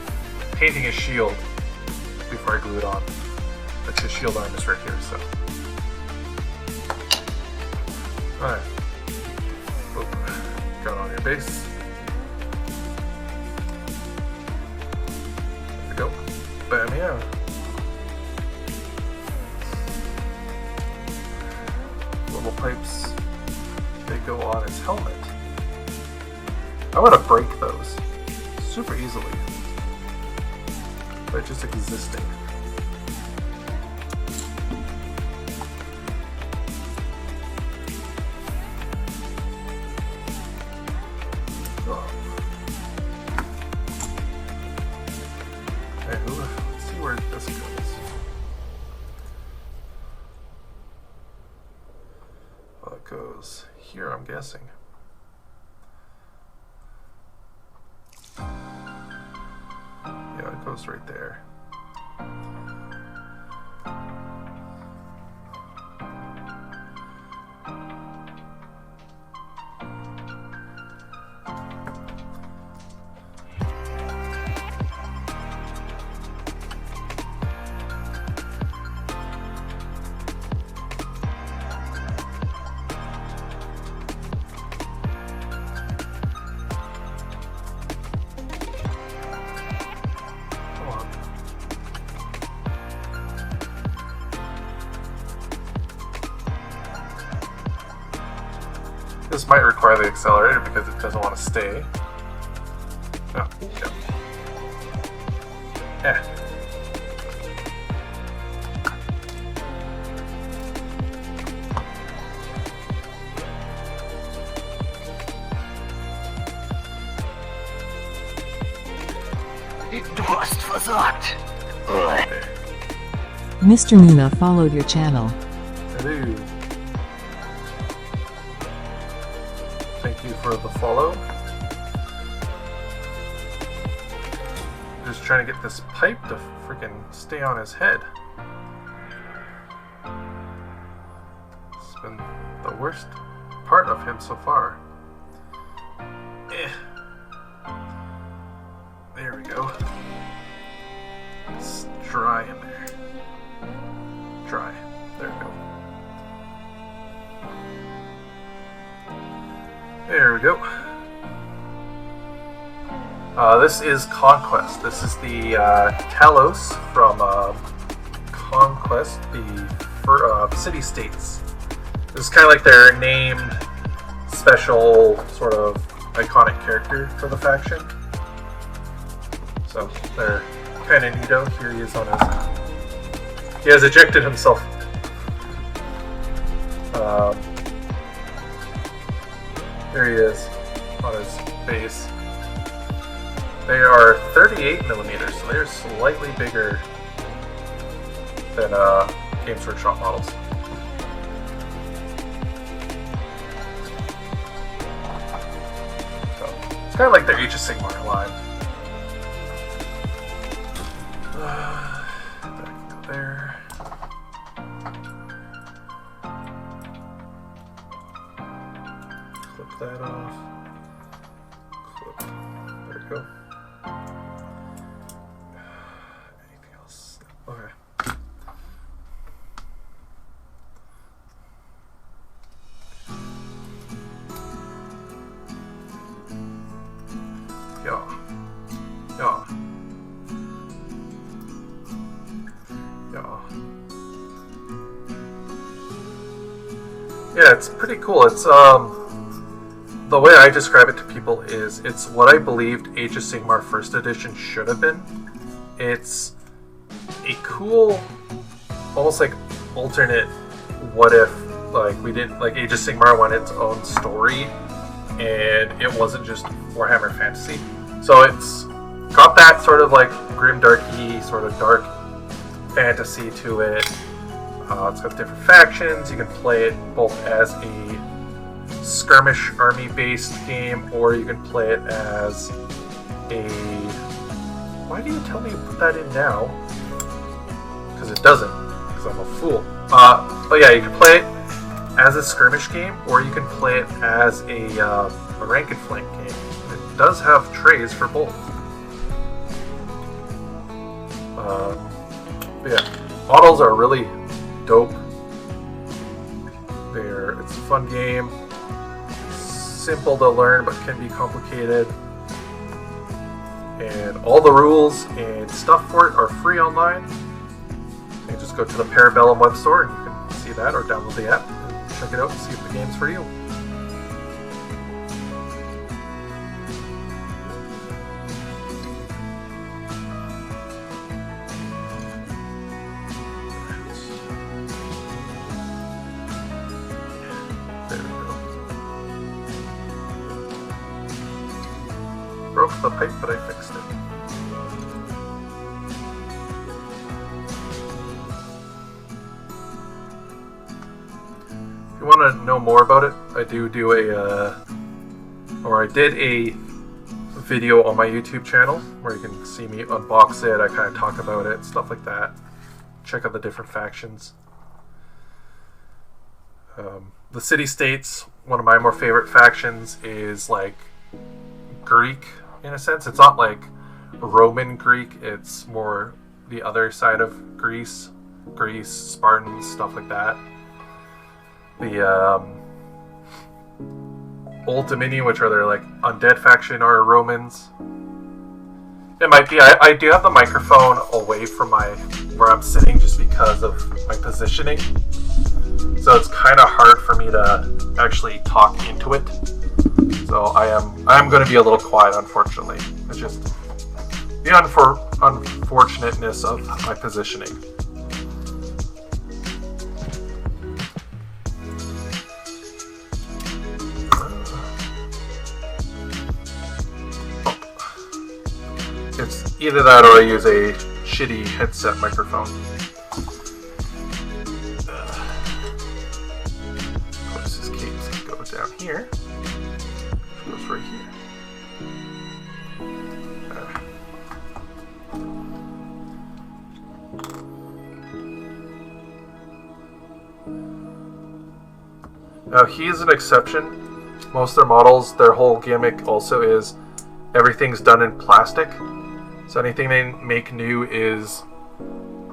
painting his shield before I glue it on. That's his shield arm is right here, so. Alright. Got on your base. There we go. Bam, yeah. Little pipes, they go on his helmet. I want to break those super easily by just existing. Let's see where this goes. Well, it goes here, I'm guessing. Yeah, it goes right there. This might require the accelerator because it doesn't want to stay. Oh, yeah.
Du hast versagt.
Mr. Nuna followed your channel.
Hello. Thank you for the follow. Just trying to get this pipe to freaking stay on his head. It's been the worst part of him so far. There we go. It's dry in there. Dry. There we go. There we go. This is Conquest. This is the Talos from Conquest, the city-states. This is kind of like their named special sort of iconic character for the faction. So they're kind of neato. Here he is on his... He has ejected himself. Here he is on his base. They are 38 millimeters, so they're slightly bigger than Games Workshop models. So it's kind of like their Age of Sigmar line. Go there. Clip that off. Clip. There we go. Anything else? Okay. Yeah. Yeah. Yeah. Yeah, it's pretty cool. It's the way I describe it to people is it's what I believed Age of Sigmar First Edition should have been. It's a cool, almost like alternate what if like we didn't like Age of Sigmar went its own story and it wasn't just Warhammer Fantasy. So it's got that sort of like grimdarky, sort of dark fantasy to it. It's got different factions. You can play it both as a skirmish army-based game, or you can play it as a... Why do you tell me to put that in now? Because it doesn't, because I'm a fool. But yeah, you can play it as a skirmish game, or you can play it as a rank and flank game. It does have trays for both. But yeah, models are really dope. It's a fun game. Simple to learn, but can be complicated. And all the rules and stuff for it are free online. You can just go to the Parabellum web store and you can see that, or download the app and check it out and see if the game's for you. There we go. Broke the pipe, but I fixed it. If you want to know more about it, I did a video on my YouTube channel where you can see me unbox it. I kind of talk about it, stuff like that. Check out the different factions. The city-states, one of my more favorite factions, is like Greek in a sense. It's not like Roman Greek, it's more the other side of Greece, Spartans, stuff like that. The Old Dominion, which are their like undead faction, are Romans. It might be. I do have the microphone away from where I'm sitting just because of my positioning. So it's kind of hard for me to actually talk into it. So I am going to be a little quiet, unfortunately. It's just the unfortunateness of my positioning. It's either that or I use a shitty headset microphone. Of course, this cabe's gonna go down here. It goes right here. Now, he is an exception. Most of their models, their whole gimmick also is everything's done in plastic. So anything they make new is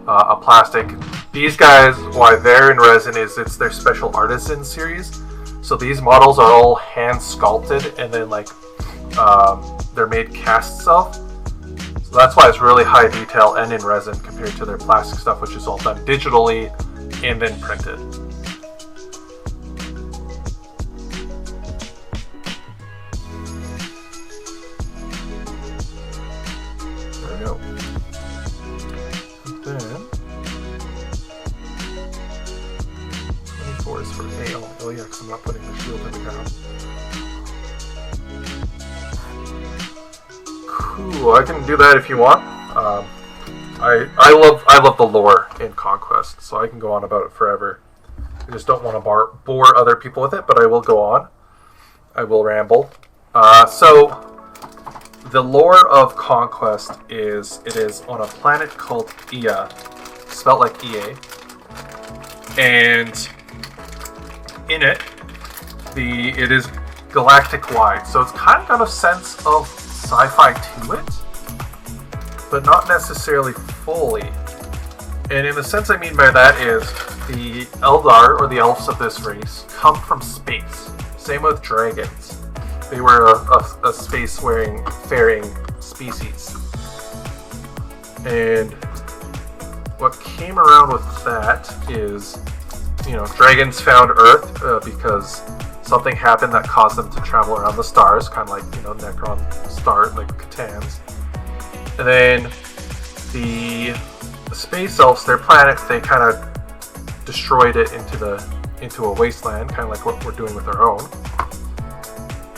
a plastic. These guys, why they're in resin, is it's their special artisan series. So these models are all hand sculpted, and then like they're made casts of. So that's why it's really high detail and in resin compared to their plastic stuff, which is all done digitally and then printed. There we go. And then 24 is for A. Oh yeah, because I'm not putting the shield in the ground. Cool, I can do that if you want. I love the lore in Conquest, so I can go on about it forever. I just don't want to bore other people with it, but I will go on. I will ramble. So the lore of Conquest is it is on a planet called Ea, spelled like EA, and in it it is galactic wide, so it's kind of got a sense of sci-fi to it, but not necessarily fully. And in the sense I mean by that is the Eldar, or the elves of this race, come from space. Same with dragons. They were a space-faring species. And what came around with that is, dragons found Earth because something happened that caused them to travel around the stars, kind of like, Necron star, like Catan's. And then the space elves, their planet, they kind of destroyed it into a wasteland, kind of like what we're doing with our own,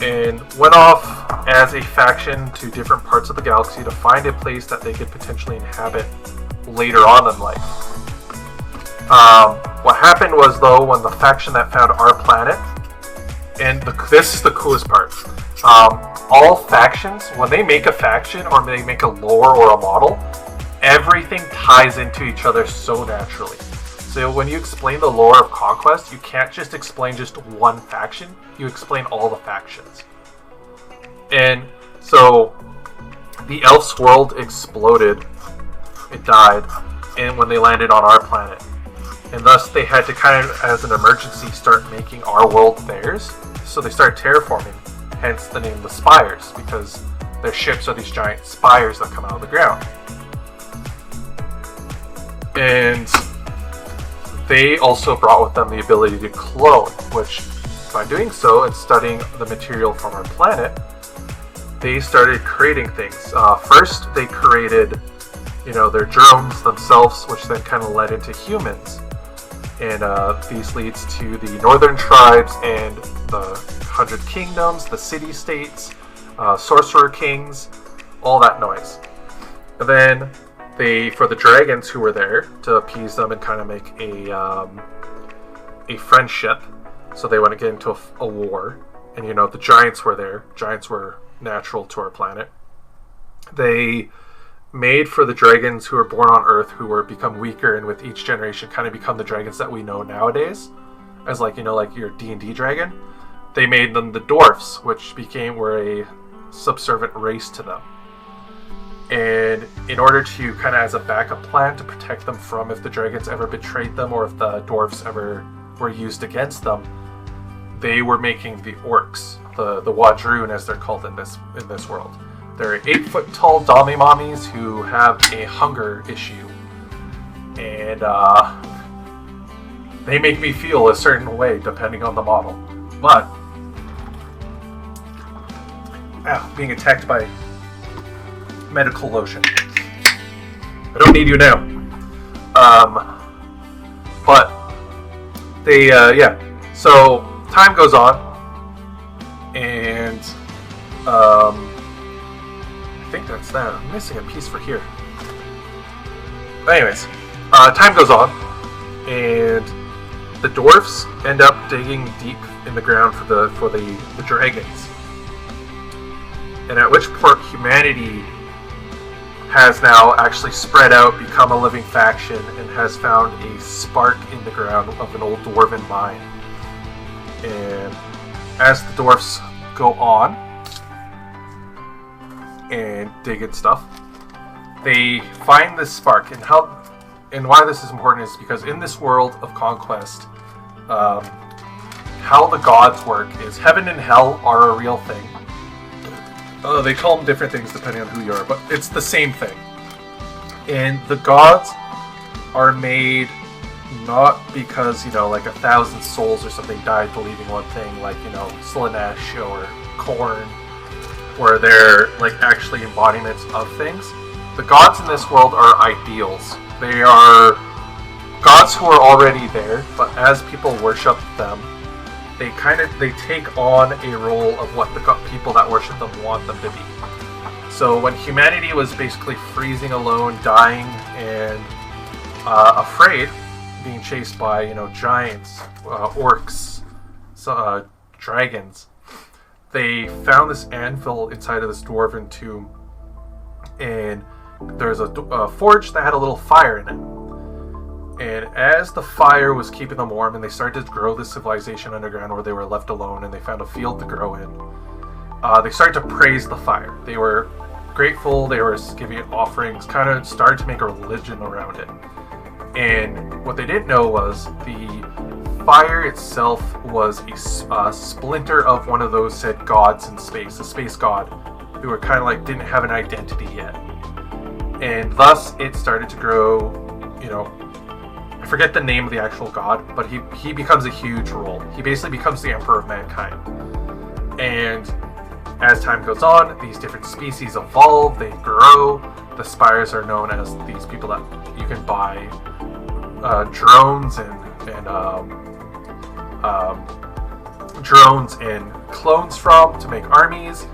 and went off as a faction to different parts of the galaxy to find a place that they could potentially inhabit later on in life. What happened was, though, when the faction that found our planet, and this is the coolest part, all factions, when they make a faction or they make a lore or a model, everything ties into each other so naturally. So when you explain the lore of Conquest, you can't just explain just one faction, you explain all the factions. And so the Elf's world exploded, it died, and when they landed on our planet. And thus they had to kind of, as an emergency, start making our world theirs. So they started terraforming, hence the name the Spires, because their ships are these giant spires that come out of the ground. And they also brought with them the ability to clone, which by doing so and studying the material from our planet, they started creating things. First, they created, their drones themselves, which then kind of led into humans. And these leads to the northern tribes and the 100 Kingdoms, the city-states, sorcerer kings, all that noise. And then for the dragons who were there, to appease them and kind of make a friendship, so they wouldn't get into a war. And the giants were there. Giants were natural to our planet. They made for the dragons who were born on Earth, who were become weaker, and with each generation kind of become the dragons that we know nowadays, as like your D&D dragon. They made them the dwarfs, which were a subservient race to them. And in order to kind of as a backup plan to protect them from if the dragons ever betrayed them or if the dwarfs ever were used against them, they were making the orcs, the Wadroon as they're called in this world. They're 8-foot tall Dami mommies who have a hunger issue, and they make me feel a certain way depending on the model. But being attacked by medical lotion. I don't need you now. But they, So time goes on, and I think that's that. I'm missing a piece for here. But anyways, time goes on, and the dwarfs end up digging deep in the ground for the dragons. And at which point humanity has now actually spread out, become a living faction, and has found a spark in the ground of an old dwarven mine. And as the dwarfs go on and dig and stuff, they find this spark. And why this is important is because in this world of Conquest, how the gods work is heaven and hell are a real thing. They call them different things depending on who you are, but it's the same thing. And the gods are made not because, like 1,000 souls or something died believing one thing, like, Slanesh or Korn, where they're like actually embodiments of things. The gods in this world are ideals. They are gods who are already there, but as people worship them, they take on a role of what the people that worship them want them to be. So when humanity was basically freezing alone, dying, and afraid, being chased by giants, orcs, dragons, they found this anvil inside of this dwarven tomb, and there's a forge that had a little fire in it. And as the fire was keeping them warm, and they started to grow this civilization underground where they were left alone, and they found a field to grow in, they started to praise the fire. They were grateful, they were giving it offerings, kind of started to make a religion around it. And what they didn't know was the fire itself was a splinter of one of those said gods in space, a space god, who were kind of like didn't have an identity yet. And thus it started to grow, I forget the name of the actual god, but he becomes a huge role. He basically becomes the emperor of mankind. And as time goes on, these different species evolve, they grow. The spires are known as these people that you can buy drones and clones from to make armies.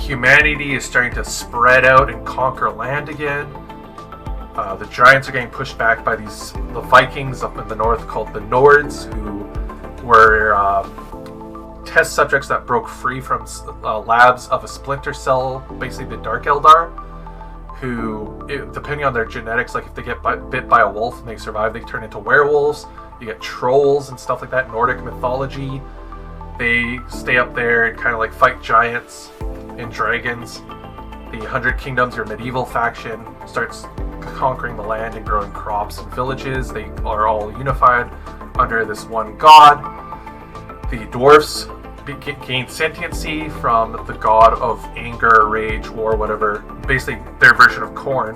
Humanity is starting to spread out and conquer land again. The giants are getting pushed back by the Vikings up in the north called the Nords, who were test subjects that broke free from labs of a splinter cell, basically the Dark Eldar, who, depending on their genetics, like if they get bit by a wolf and they survive, they turn into werewolves. You get trolls and stuff like that, Nordic mythology. They stay up there and kind of like fight giants and dragons. The 100 Kingdoms, your medieval faction, starts conquering the land and growing crops and villages. They are all unified under this one god. The dwarfs gain sentiency from the god of anger, rage, war, whatever, basically their version of Korn.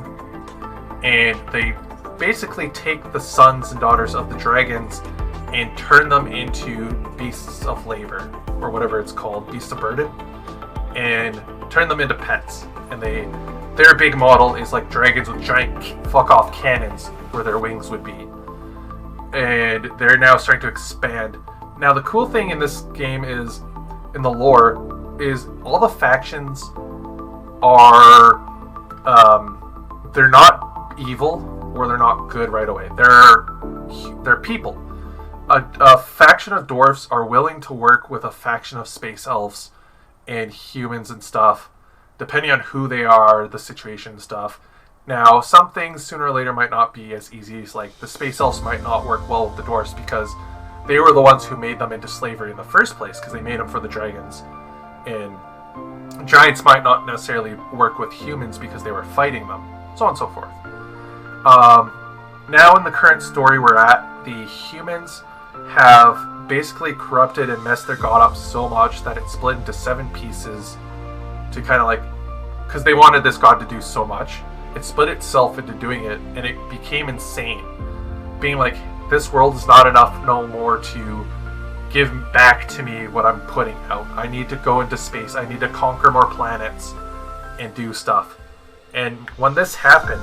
And they basically take the sons and daughters of the dragons and turn them into beasts of labor, or whatever it's called, beasts of burden, and turn them into pets. And their big model is like dragons with giant fuck-off cannons where their wings would be. And they're now starting to expand. Now the cool thing in this game is, in the lore, is all the factions are, they're not evil or they're not good right away. They're people. A faction of dwarves are willing to work with a faction of space elves and humans and stuff, depending on who they are, the situation and stuff. Now, some things sooner or later might not be as easy as, like, the space elves might not work well with the dwarves because they were the ones who made them into slavery in the first place, because they made them for the dragons. And giants might not necessarily work with humans because they were fighting them, so on and so forth. Now in the current story we're at, the humans have basically corrupted and messed their god up so much that it split into 7 pieces to kind of like, because they wanted this god to do so much, it split itself into doing it, and it became insane, being like, this world is not enough no more to give back to me what I'm putting out. I need to go into space, I need to conquer more planets and do stuff. And when this happened,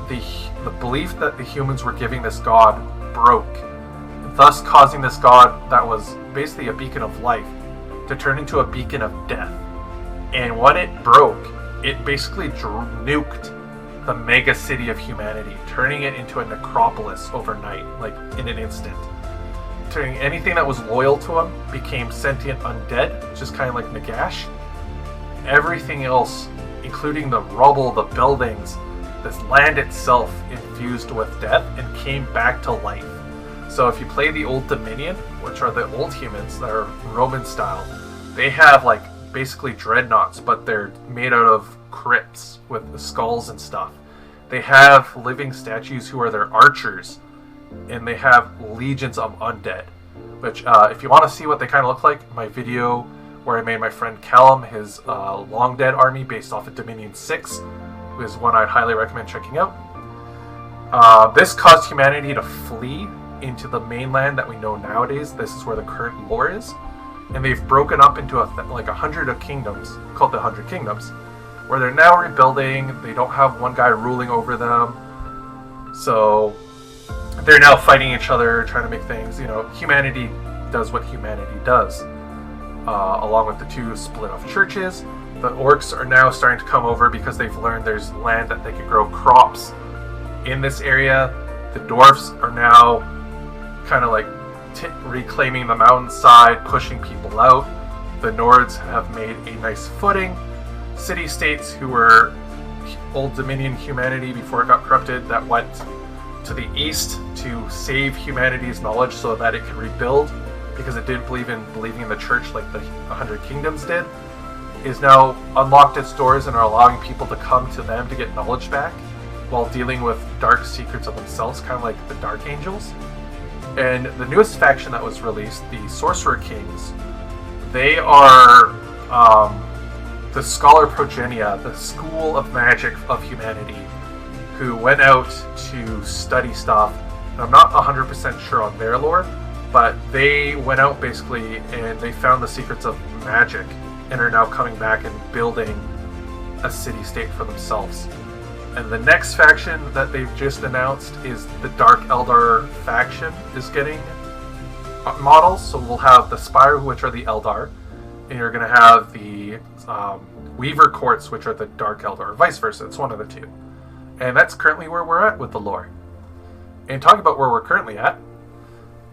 the belief that the humans were giving this god broke, thus causing this god that was basically a beacon of life to turn into a beacon of death. And when it broke, it basically nuked the mega city of humanity, turning it into a necropolis overnight, like in an instant. Turning anything that was loyal to him became sentient undead, which is kind of like Nagash. Everything else, including the rubble, the buildings, this land itself, infused with death and came back to life. So if you play the Old Dominion, which are the old humans that are Roman style, they have like basically dreadnoughts, but they're made out of crypts with the skulls and stuff. They have living statues who are their archers, and they have legions of undead, which if you want to see what they kind of look like, my video where I made my friend Callum his long dead army based off of Dominion 6 is one I'd highly recommend checking out. This caused humanity to flee into the mainland that we know nowadays. This is where the current lore is. And they've broken up into like 100 of kingdoms, called the 100 Kingdoms, where they're now rebuilding. They don't have one guy ruling over them. So they're now fighting each other, trying to make things, humanity does what humanity does. Along with the two split-off churches, the orcs are now starting to come over because they've learned there's land that they can grow crops in this area. The dwarves are now kind of like reclaiming the mountainside, pushing people out. The Nords have made a nice footing. City-states who were Old Dominion humanity before it got corrupted, that went to the east to save humanity's knowledge so that it could rebuild because it didn't believe in the church like the 100 Kingdoms did, is now unlocked its doors and are allowing people to come to them to get knowledge back while dealing with dark secrets of themselves, kind of like the Dark Angels. And the newest faction that was released, the Sorcerer Kings, they are the Scholar Progenia, the school of magic of humanity, who went out to study stuff. And I'm not 100% sure on their lore, but they went out basically and they found the secrets of magic and are now coming back and building a city-state for themselves. And the next faction that they've just announced is the Dark Eldar faction is getting models. So we'll have the Spire, which are the Eldar, and you're going to have the Weaver Courts, which are the Dark Eldar, or vice versa. It's one of the two. And that's currently where we're at with the lore. And talking about where we're currently at,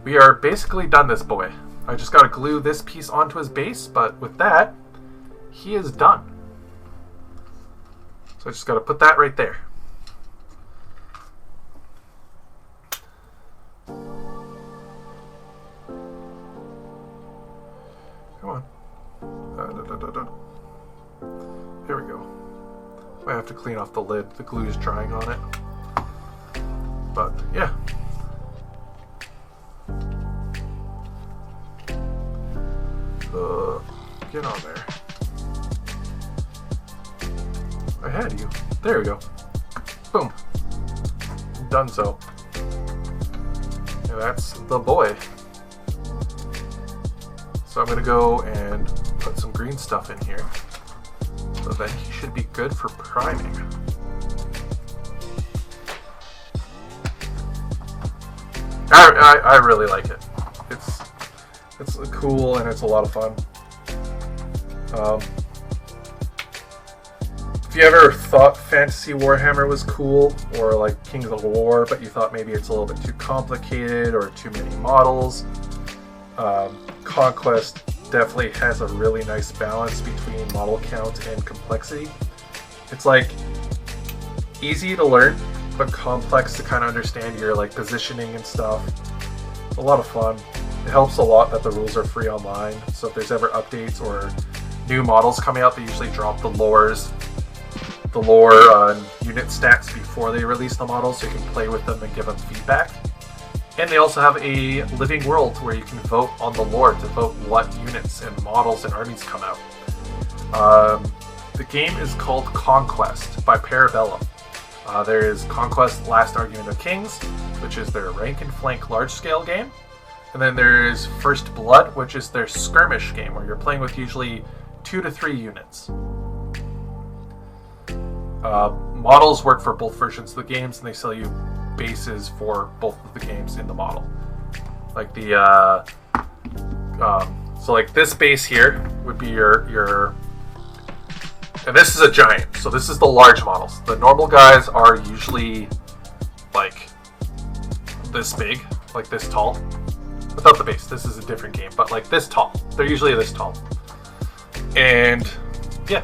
we are basically done this boy. I just got to glue this piece onto his base, but with that, he is done. So I just got to put that right there. Come on. There we go. I have to clean off the lid. The glue is drying on it. But yeah. Get on there. I had you. There we go. Boom. Done so. And that's the boy. So I'm going to go and put some green stuff in here. So then he should be good for priming. I really like it. It's cool and it's a lot of fun. If you ever thought Fantasy Warhammer was cool, or like Kings of War, but you thought maybe it's a little bit too complicated or too many models, Conquest definitely has a really nice balance between model count and complexity. It's like easy to learn, but complex to kind of understand your like positioning and stuff. A lot of fun. It helps a lot that the rules are free online, so if there's ever updates or new models coming out, they usually drop the lore unit stats before they release the models, so you can play with them and give them feedback. And they also have a living world where you can vote on the lore to vote what units and models and armies come out. The game is called Conquest by Parabellum. There is Conquest Last Argument of Kings, which is their rank and flank large-scale game. And then there's First Blood, which is their skirmish game, where you're playing with usually 2 to 3 units. Models work for both versions of the games, and they sell you bases for both of the games in the model. Like the so like this base here would be your and this is a giant, so this is the large models. The normal guys are usually like this big, like this tall. Without the base, this is a different game, but like this tall. They're usually this tall. And yeah.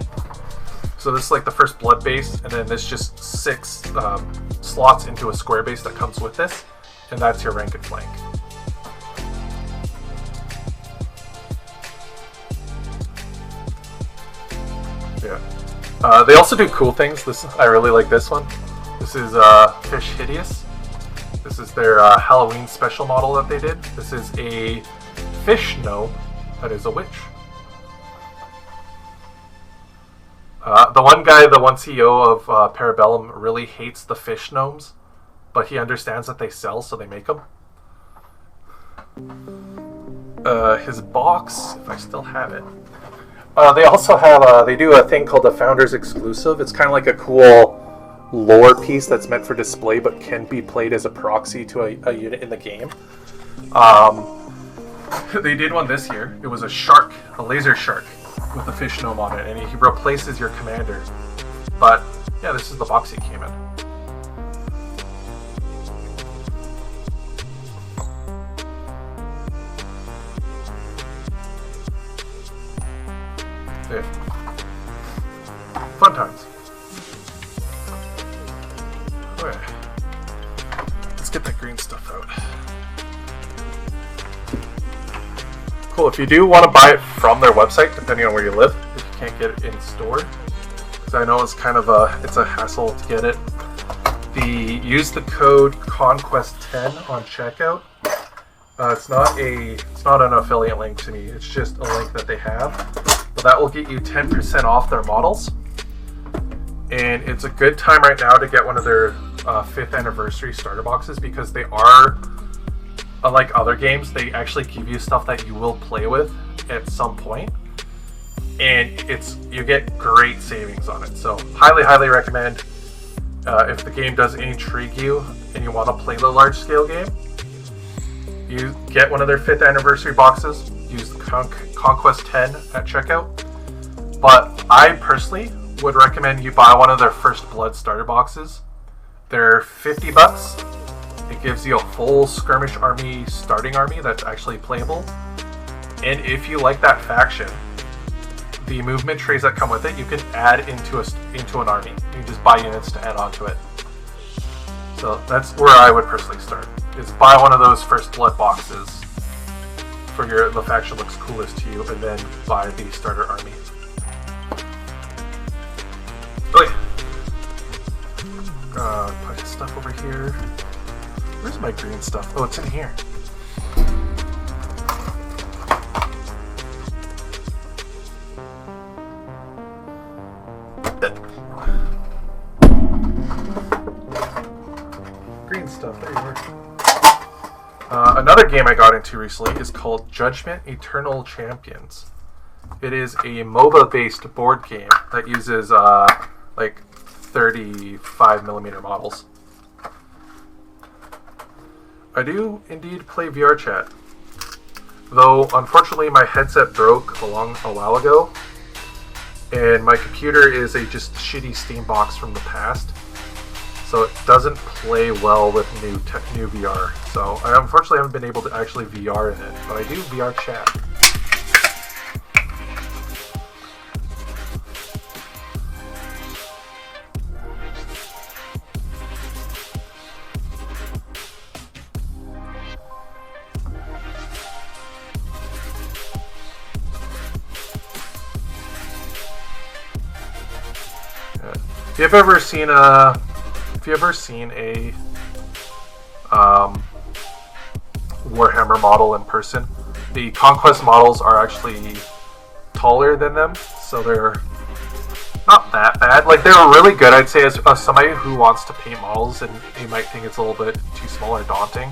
So this is like the First Blood base, and then there's just 6 slots into a square base that comes with this, and that's your rank and flank. Yeah. They also do cool things. I really like this one. This is Fish Hideous. This is their Halloween special model that they did. This is a fish gnome that is a witch. The one guy, the one CEO of Parabellum, really hates the fish gnomes, but he understands that they sell, so they make them. His box, if I still have it. They also have, they do a thing called the Founders Exclusive. It's kind of like a cool lore piece that's meant for display, but can be played as a proxy to a unit in the game. They did one this year. It was a shark, a laser shark, with a fish gnome on it, and he replaces your commander. But, yeah, this is the box he came in. Yeah. Fun times. Okay. Let's get that green stuff out. Cool. If you do want to buy it from their website, depending on where you live, if you can't get it in store, because I know it's kind of a hassle to get it. Use the code Conquest 10 on checkout. It's not an affiliate link to me. It's just a link that they have. But that will get you 10% off their models. And it's a good time right now to get one of their 5th anniversary starter boxes, because they are, unlike other games, they actually give you stuff that you will play with at some point. And you get great savings on it. So highly recommend, if the game does intrigue you and you want to play the large scale game, you get one of their 5th anniversary boxes. Use the Conquest 10 at checkout. But I personally would recommend you buy one of their First Blood starter boxes. They're $50. It gives you a full skirmish army, starting army that's actually playable. And if you like that faction, the movement trays that come with it, you can add into an army. You just buy units to add onto it. So that's where I would personally start, is buy one of those First Blood boxes for the faction looks coolest to you, and then buy the starter army. Okay. Put his stuff over here. Where's my green stuff? Oh, it's in here. Green stuff, there you are. Another game I got into recently is called Judgment Eternal Champions. It is a MOBA-based board game that uses like 35mm models. I do indeed play VR chat, though unfortunately my headset broke a while ago, and my computer is a just shitty Steam box from the past. So it doesn't play well with new VR. So I unfortunately haven't been able to actually VR in it, but I do VR chat. If you've ever seen a Warhammer model in person, the Conquest models are actually taller than them, so they're not that bad. Like, they're really good, I'd say, as somebody who wants to paint models and you might think it's a little bit too small or daunting.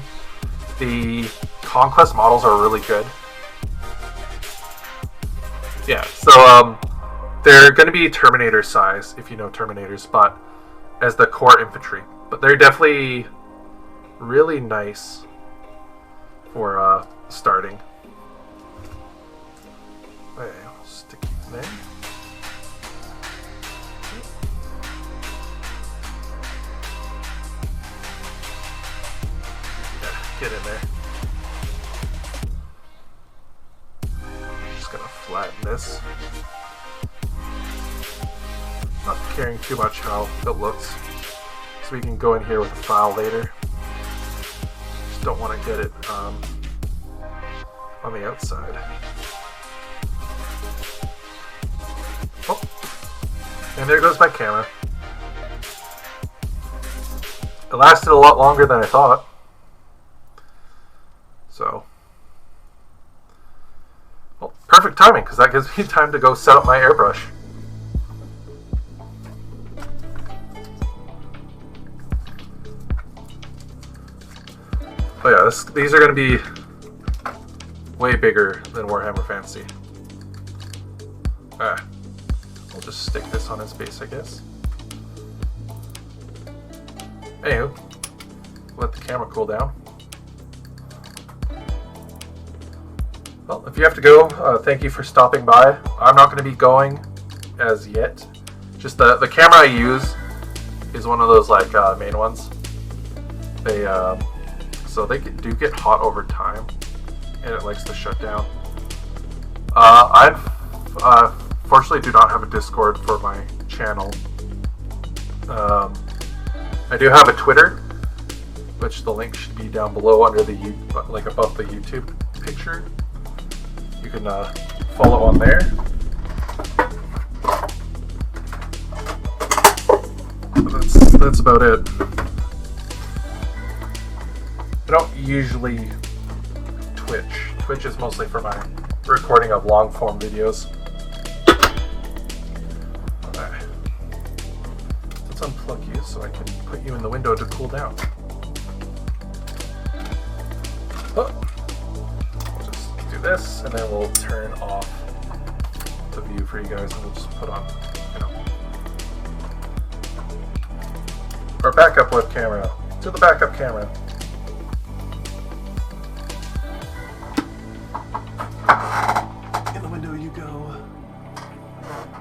The Conquest models are really good. Yeah, so they're going to be Terminator size, if you know Terminators, but as the core infantry. But they're definitely really nice for starting. Okay, I'll stick it in there. Yeah, get in there. Just gonna flatten this. Not caring too much how it looks, so we can go in here with a file later. Just don't want to get it on the outside. Oh, and there goes my camera. It lasted a lot longer than I thought. So, perfect timing because that gives me time to go set up my airbrush. Oh yeah, these are going to be way bigger than Warhammer Fantasy. We'll just stick this on his base, I guess. Anywho, let the camera cool down. Well, if you have to go, thank you for stopping by. I'm not going to be going as yet. Just the camera I use is one of those like main ones. So they do get hot over time, and it likes to shut down. I fortunately do not have a Discord for my channel. I do have a Twitter, which the link should be down below under the like above the YouTube picture. You can follow on there. That's about it. I don't usually Twitch. Twitch is mostly for my recording of long form videos. Let's unplug you so I can put you in the window to cool down. Oh. Just do this and then we'll turn off the view for you guys and we'll just put on, our backup web camera. To the backup camera. In the window you go.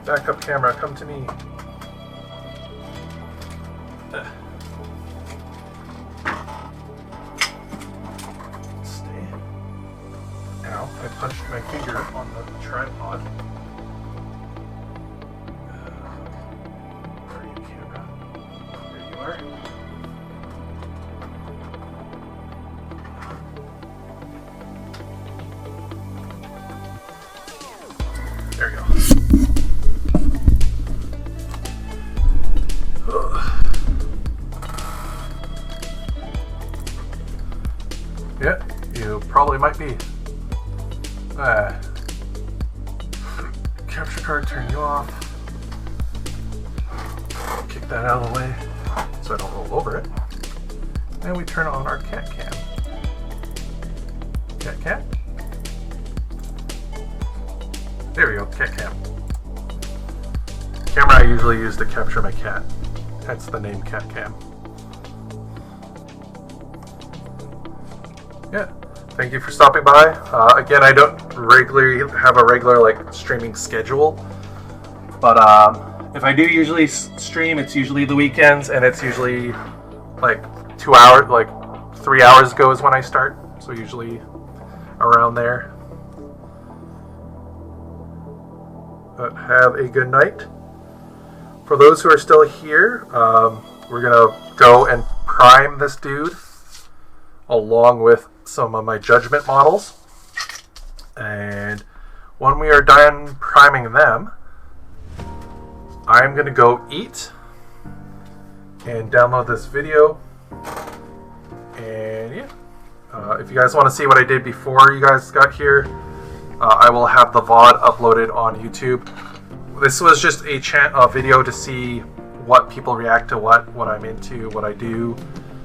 Backup camera, come to me. Stay. Ow, I punched my finger on the tripod. Where are you, camera? There you are. There we go. Yeah, you probably might be. Capture card, turn you off. Kick that out of the way so I don't roll over it. And we turn on our cat cam. Cat cam? There we go, cat cam. Camera I usually use to capture my cat. That's the name cat cam. Yeah, thank you for stopping by. Again, I don't regularly have a regular like streaming schedule, but if I do usually stream, it's usually the weekends, and it's usually like 2 hours, like 3 hours ago is when I start. So usually around there. But have a good night. For those who are still here, we're gonna go and prime this dude along with some of my judgment models. And when we are done priming them, I'm gonna go eat and download this video. And yeah, if you guys want to see what I did before you guys got here, I will have the VOD uploaded on YouTube. This was just a video to see what people react to, what I'm into, what I do.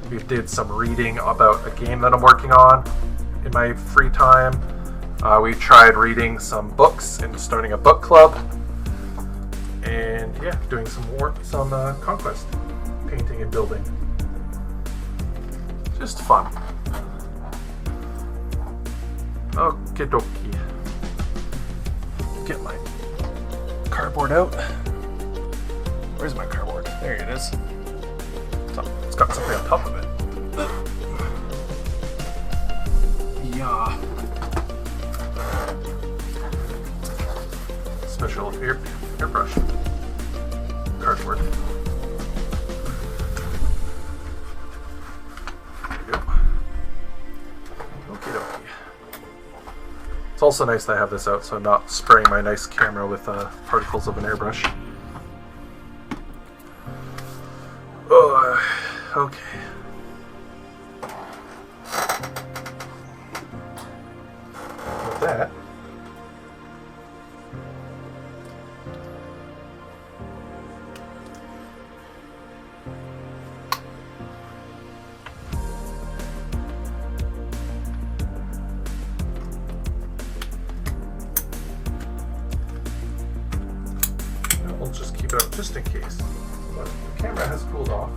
We did some reading about a game that I'm working on in my free time. We tried reading some books and starting a book club. And yeah, doing some work, some Conquest painting and building. Just fun. Okie dokie. Get my cardboard out. Where's my cardboard? There it is. It's got something on top of it. Yeah. Special airbrush. Cardboard. There you go. Okie dokie. It's also nice that I have this out so I'm not spraying my nice camera with particles of an airbrush. Oh, okay. With that, keep it out just in case. But the camera has cooled off.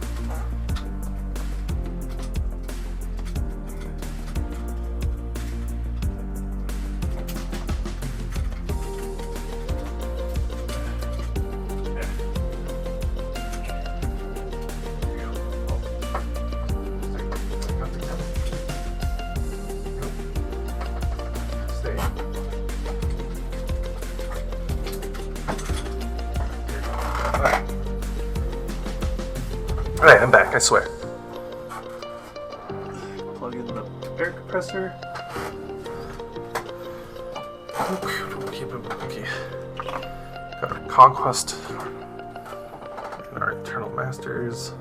Alright, I'm back, I swear. Plug in the air compressor. Okay. Got our Conquest and our Eternal Masters.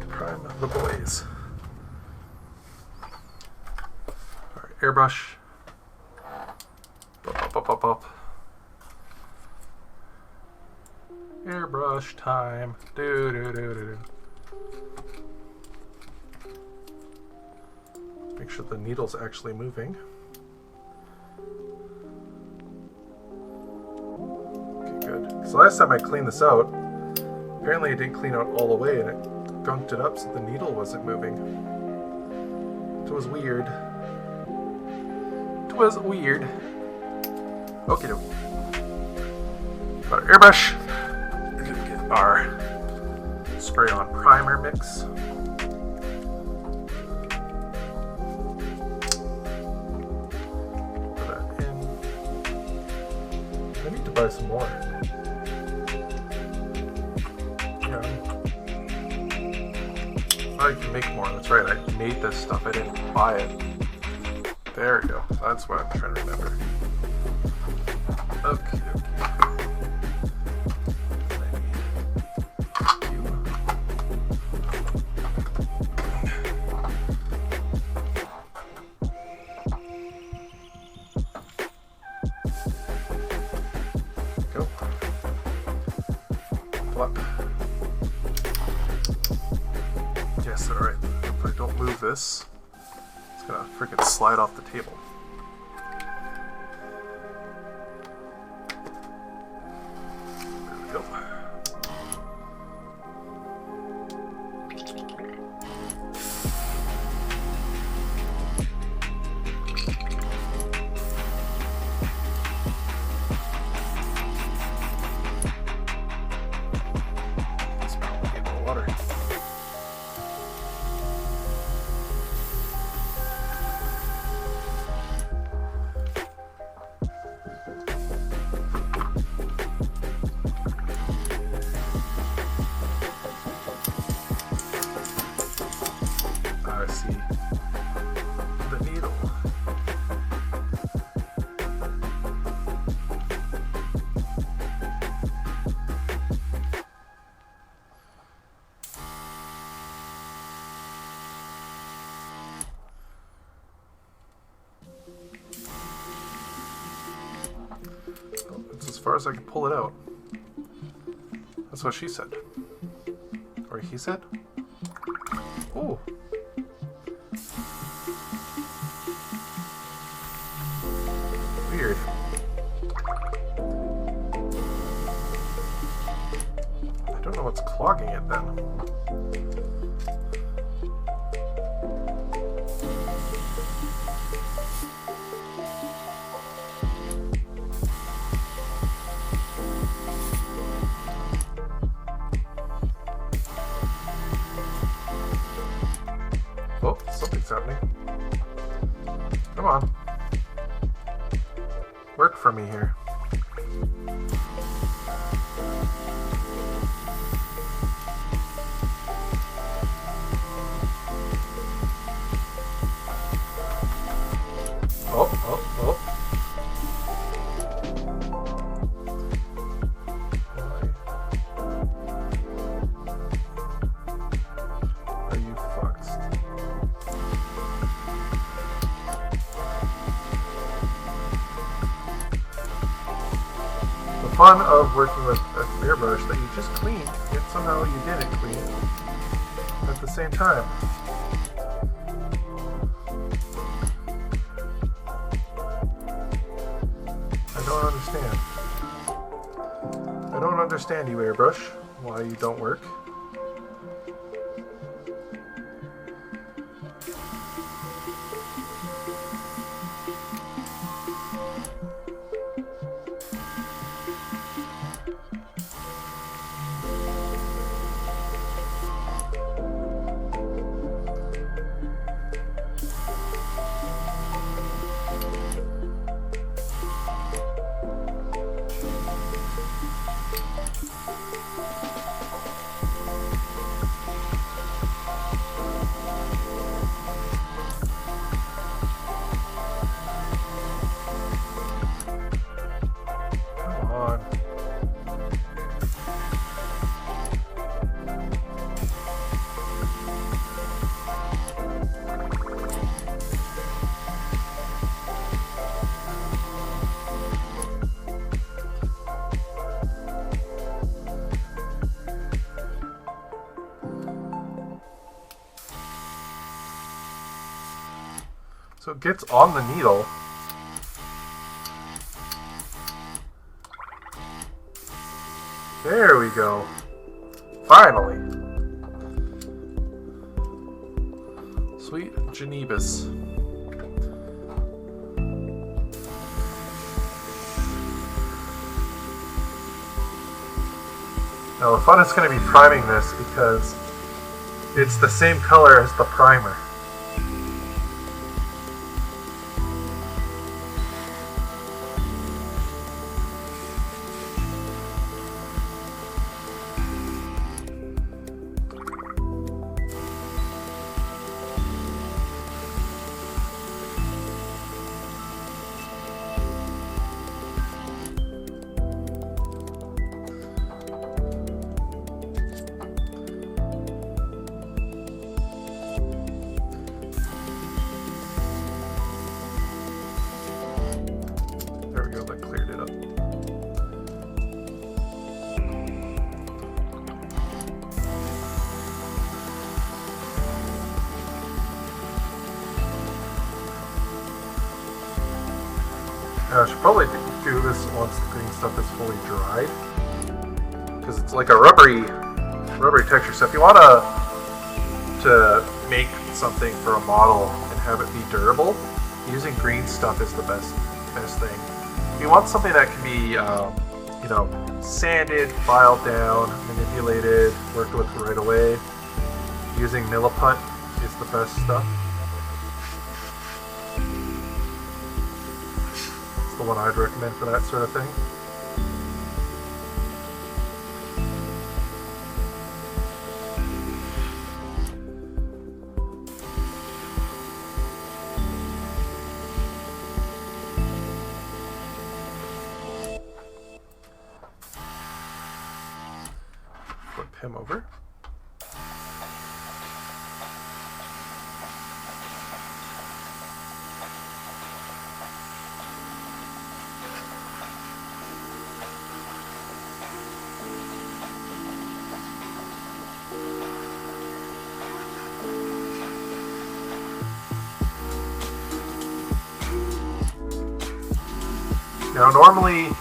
Prime of the boys. Alright, airbrush. Up. Airbrush time. Do. Make sure the needle's actually moving. Okay, good. Because last time I cleaned this out, apparently it didn't clean out all the way and it gunked it up so the needle wasn't moving. It was weird. Okay, doke. Got our airbrush. We're gonna get our spray on primer mix. Put that in. I need to buy some more. Yeah. Oh, I can make more. That's right. I made this stuff. I didn't buy it. There we go. That's what I'm trying to remember. Okay. Go. Flip. Yes, alright. If I don't move this, it's gonna freaking slide off the table. There we go. Smell the table of water. I see the needle. Oh, it's as far as I can pull it out. That's what she said. Or he said? Oh. Weird. I don't know what's clogging it then. Oh, something's happening. Come on. Work for me here. Oh. Are you fucked? The fun of working with a airbrush that you just cleaned, yet somehow you didn't clean at the same time. don't understand you, airbrush. Why you don't work. So it gets on the needle. There we go. Finally. Sweet Genebus. Now the fun is going to be priming this because it's the same color as the primer. There we go, that cleared it up. I should probably do this once the green stuff is fully dried, because it's like a rubbery texture. So if you want to make something for a model and have it be durable, using green stuff is the best thing. If you want something that can be, you know, sanded, filed down, manipulated, worked with right away, using Millipunt is the best stuff. It's the one I'd recommend for that sort of thing. Flip him over. Now normally,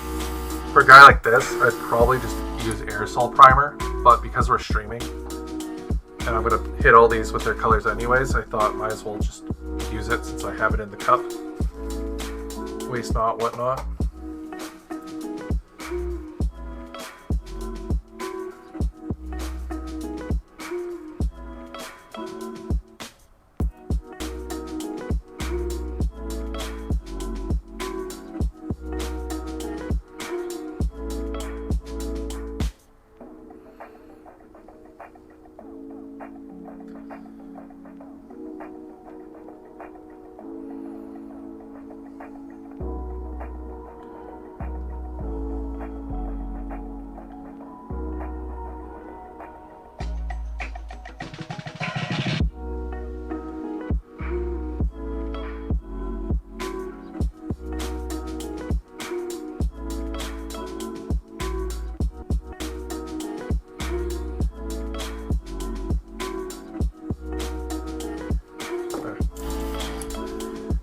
for a guy like this, I'd probably just use aerosol primer, but because we're streaming, and I'm going to hit all these with their colors anyways, I thought might as well just use it since I have it in the cup. Waste not, whatnot.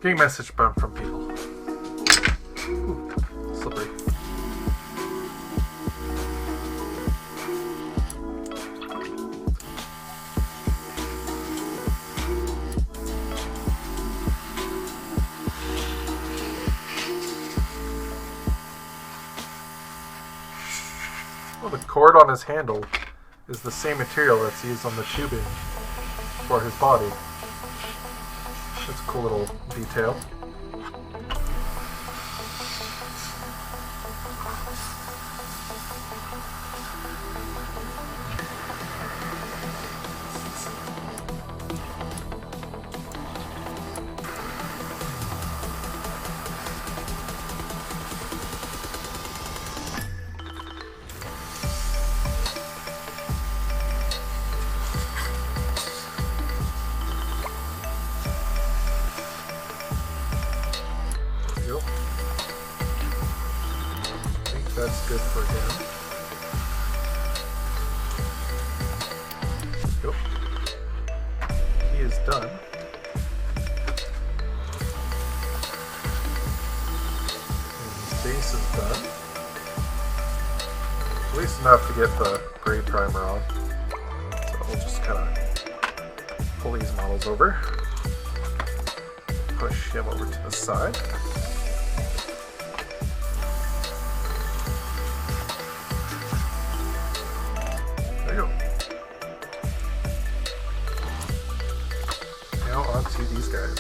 Getting message from people. Ooh, slippery. cord on his handle is the same material that's used on the tubing for his body. That's a cool little detail. That's good for him. Yep. He is done. And his base is done. At least enough to get the gray primer on. So we'll just kind of pull these models over. Push him over to the side. Now onto these guys.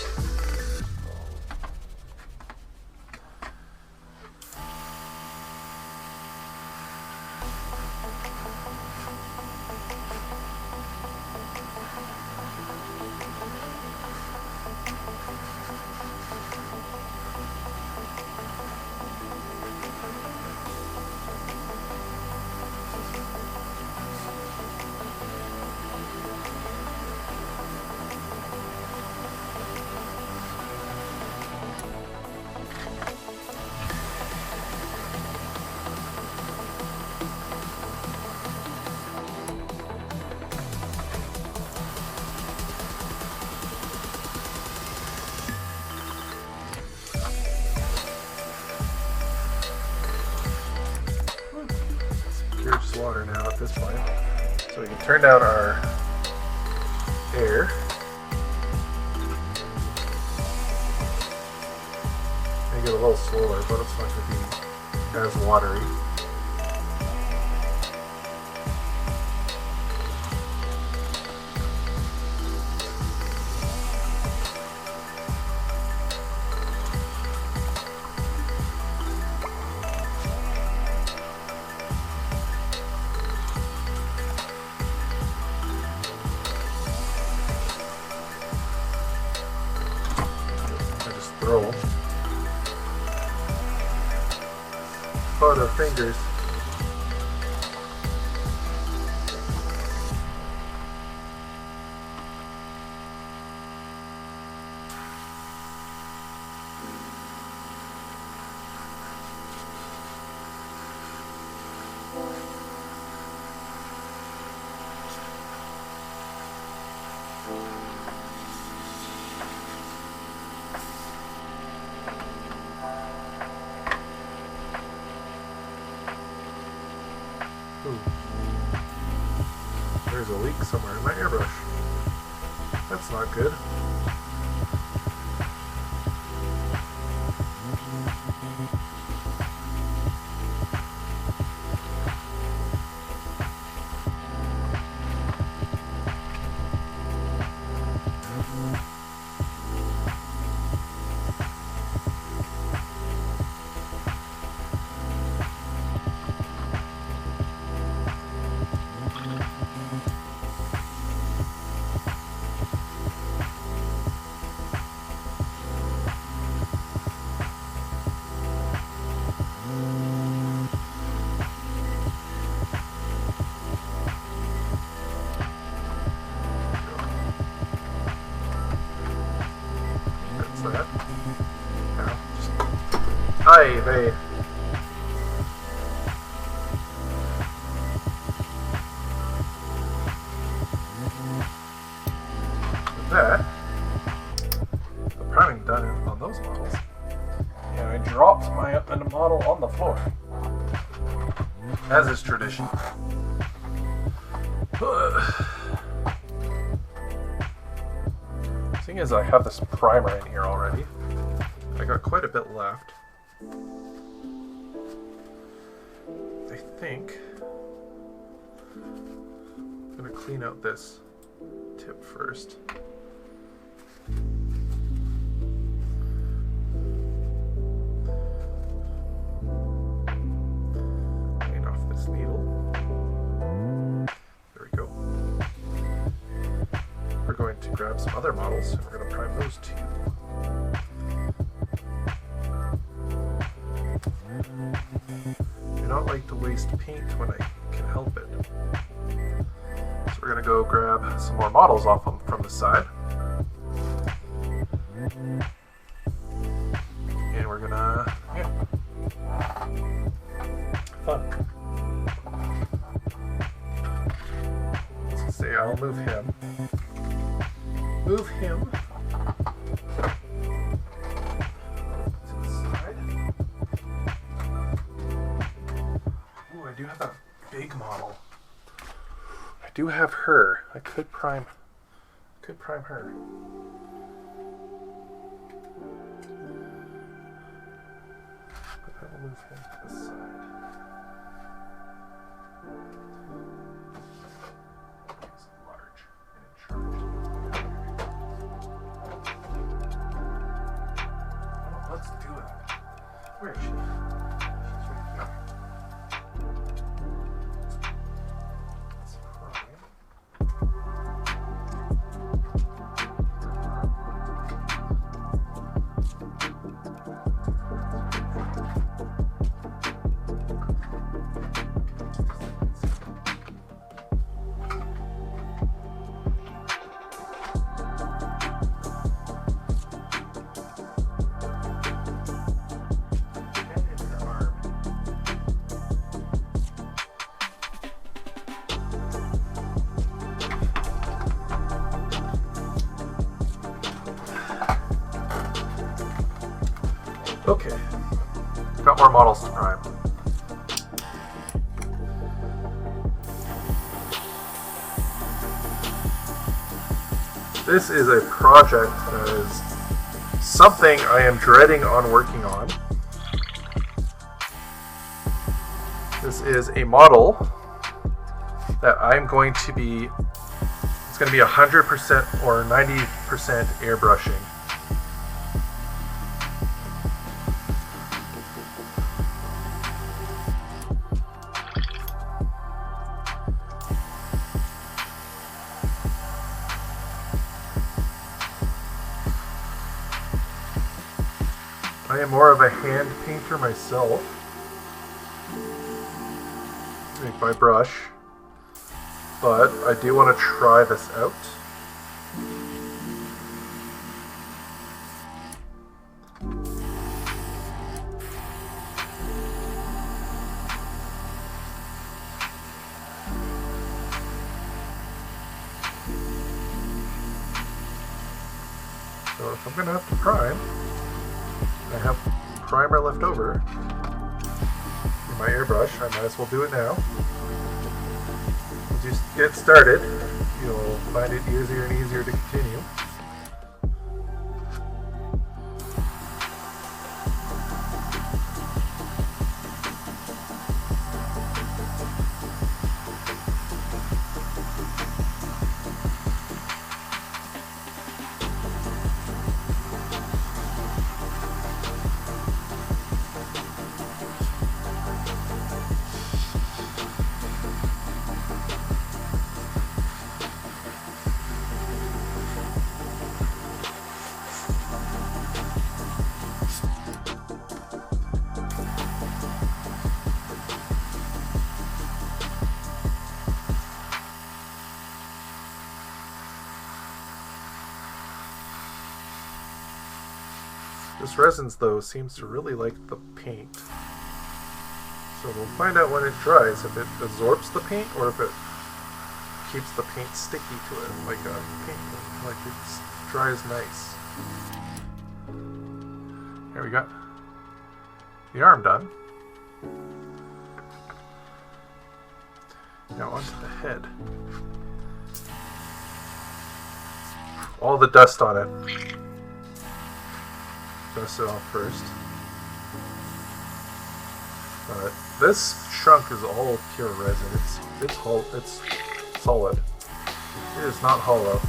Water now at this point. So we can turn down our air. Make it a little slower, but it's not going to be as watery. Roll. Oh, the fingers. Ooh. There's a leak somewhere in my airbrush. That's not good. That. Yeah, just... Aye, they... With that, the priming done on those models. And I dropped my model on the floor. As is tradition. Seeing as I have this primer in here already, I got quite a bit left. I think clean out this tip first. Clean off this needle. There we go. We're going to grab some other models and we're going to prime those too. Do not like to waste paint when I can help it. So we're going to go grab some more models off from the side. And we're going to, fun. Let's say I'll move him. Move him. I do have that big model. I do have her. I could prime her. But I will move him to the side. He's large and in charge. Oh, let's do it. Where is she? Okay, got more models to prime. This is a project that is something I am dreading on working on. This is a model that I'm going to be, it's going to be 100% or 90% airbrushing. I am more of a hand painter myself. Make my brush, but I do want to try this out. So if I'm going to have to prime, I have primer left over in my airbrush. I might as well do it now. Just get started. You'll find it easier and easier to continue. This resins, though, seems to really like the paint. So we'll find out when it dries if it absorbs the paint or if it keeps the paint sticky to it, like a paint, like it dries nice. Here we got the arm done. Now onto the head. All the dust on it. Dust it off first. But this chunk is all pure resin. It's solid. It is not hollow.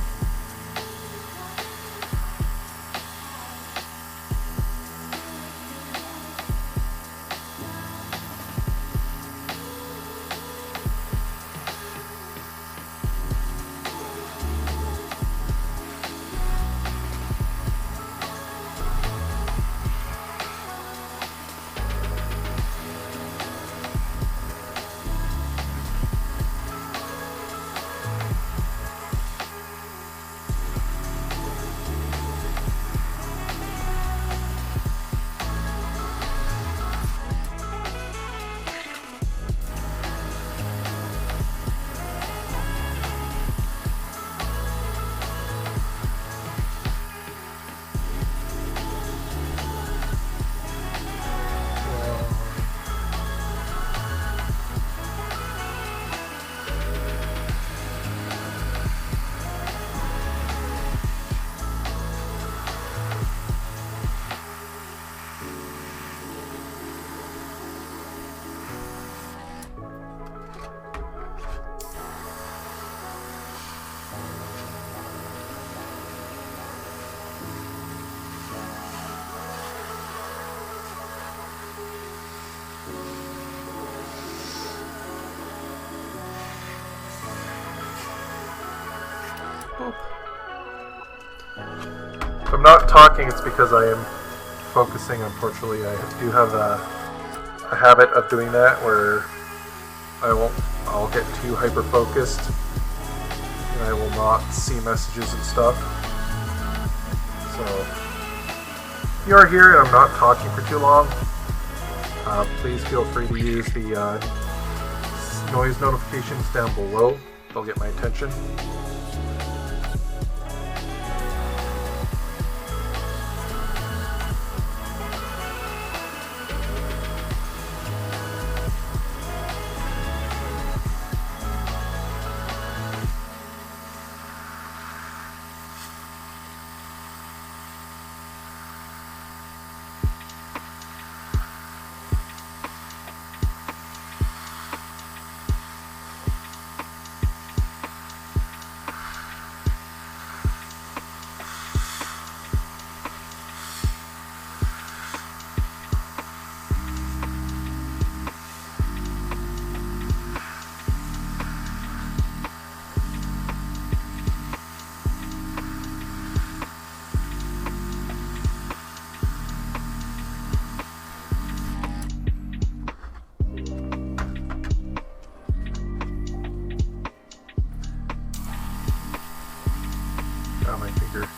If I'm not talking, it's because I am focusing. Unfortunately, I do have a habit of doing that where I'll get too hyper focused and I will not see messages and stuff. So if you are here and I'm not talking for too long, please feel free to use the noise notifications down below. They'll get my attention. My finger.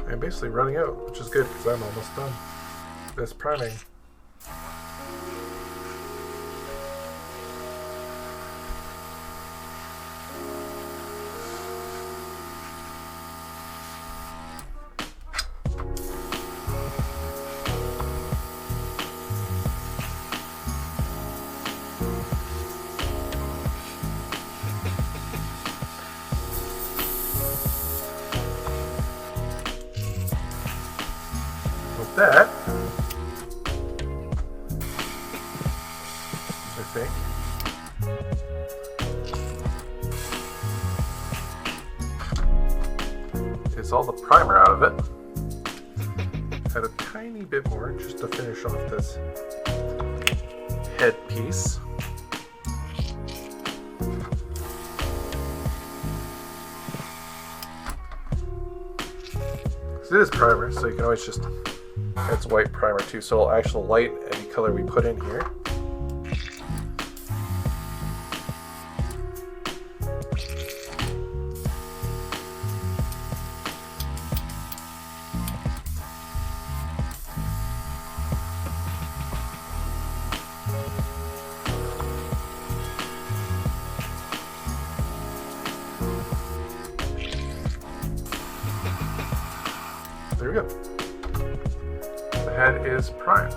I'm basically running out, which is good because I'm almost done this priming. that, I think. Is all the primer out of it. Add a tiny bit more just to finish off this head piece. So it is primer, so you can always just, it's white primer too, so it'll actually light any color we put in here. There we go. The head is primed.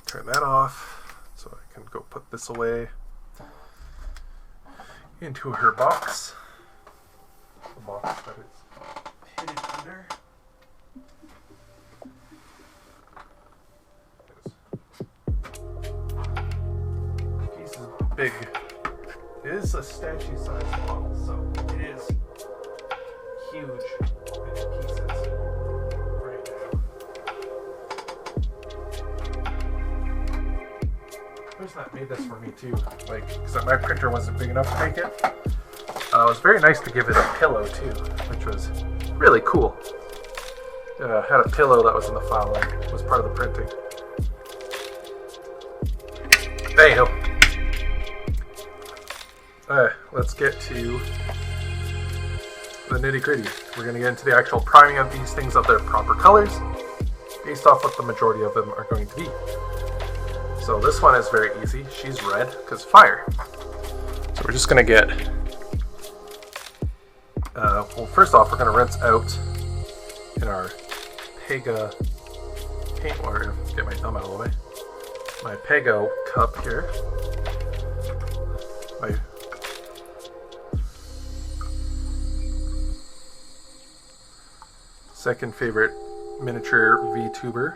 Turn that off so I can go put this away into her box. The box that is hidden under. This piece is big. It is a statue size model, so it is huge in pieces right now. The person that made this for me too, like, because my printer wasn't big enough to make it. It was very nice to give it a pillow too, which was really cool. Had a pillow that was in the file and was part of the printing. Anyhow. Let's get to the nitty-gritty. We're going to get into the actual priming of these things of their proper colors, based off what the majority of them are going to be. So this one is very easy. She's red, because fire. So we're just going to get... well, first off, we're going to rinse out in our Pega paint water. Get my thumb out of the way. My Pego cup here. My second favorite miniature VTuber.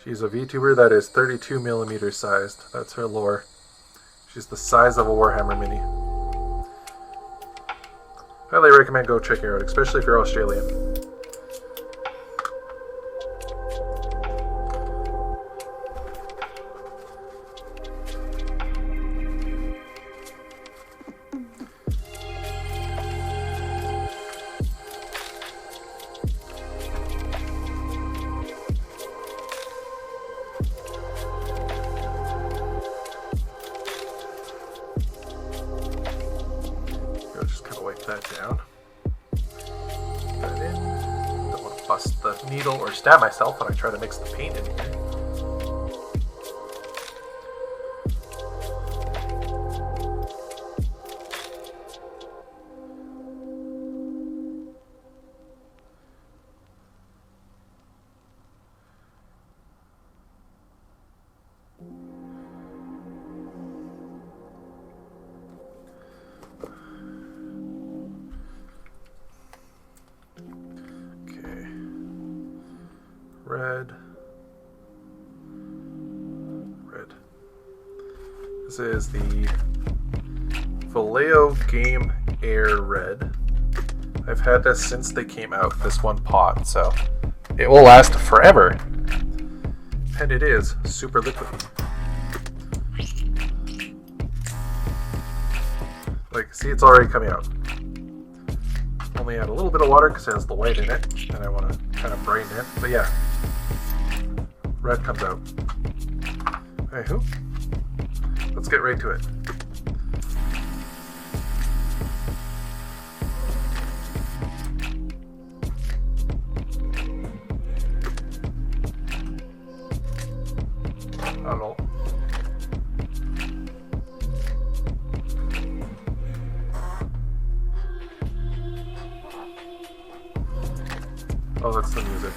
She's a VTuber that is 32 millimeters sized. That's her lore. She's the size of a Warhammer mini. Highly recommend go check her out, especially if you're Australian. That down. Put that in. Don't want to bust the needle or stab myself when I try to mix the paint in here. Red. This is the Vallejo Game Air Red. I've had this since they came out, this one pot, so it will last forever. And it is super liquidy. Like, see, it's already coming out. Only add a little bit of water because it has the white in it, and I want to kind of brighten it. But yeah, red comes out. Anywho, let's get right to it. Not at all. Oh, that's the music.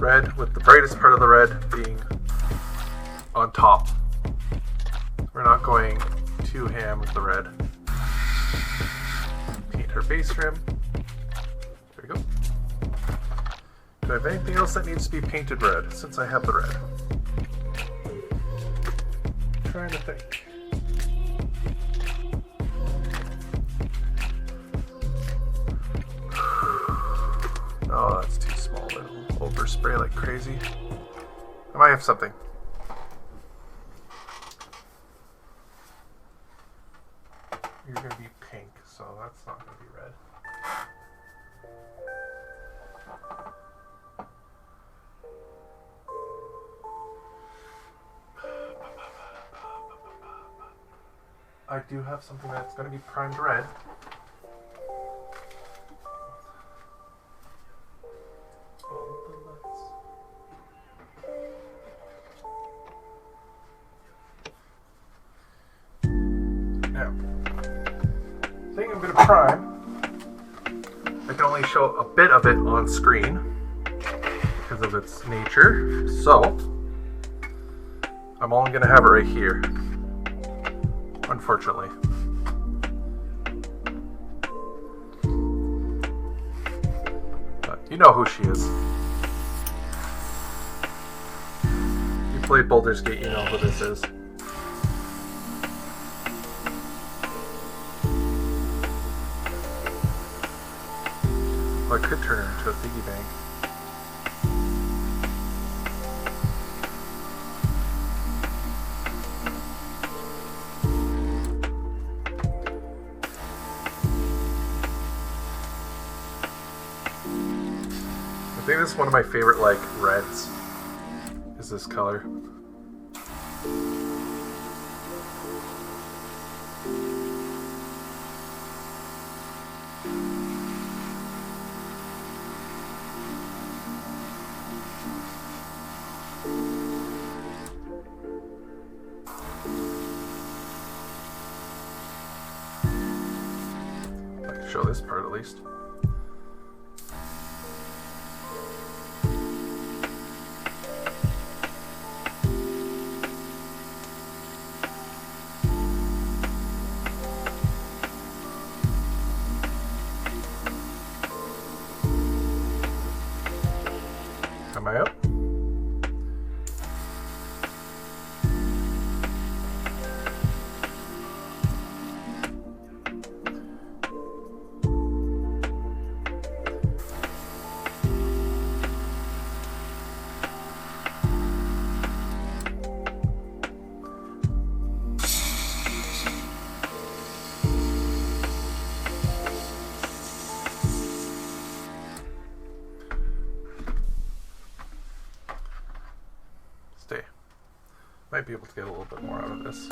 red with the brightest part of the red being on top. We're not going too ham with the red. Paint our base rim. There we go. Do I have anything else that needs to be painted red since I have the red? I'm trying to think. Oh, that's too small. It'll overspray like crazy. I might have something. You're going to be pink, so that's not going to be red. I do have something that's going to be primed red. Now, the thing I'm going to prime, I can only show a bit of it on screen because of its nature, so I'm only going to have it right here, unfortunately. But you know who she is. You played Baldur's Gate, you know who this is. I could turn her into a piggy bank. I think this is one of my favorite, like, reds, is this color. I can show this part at least. Am I up? Stay. Might be able to get a little bit more out of this.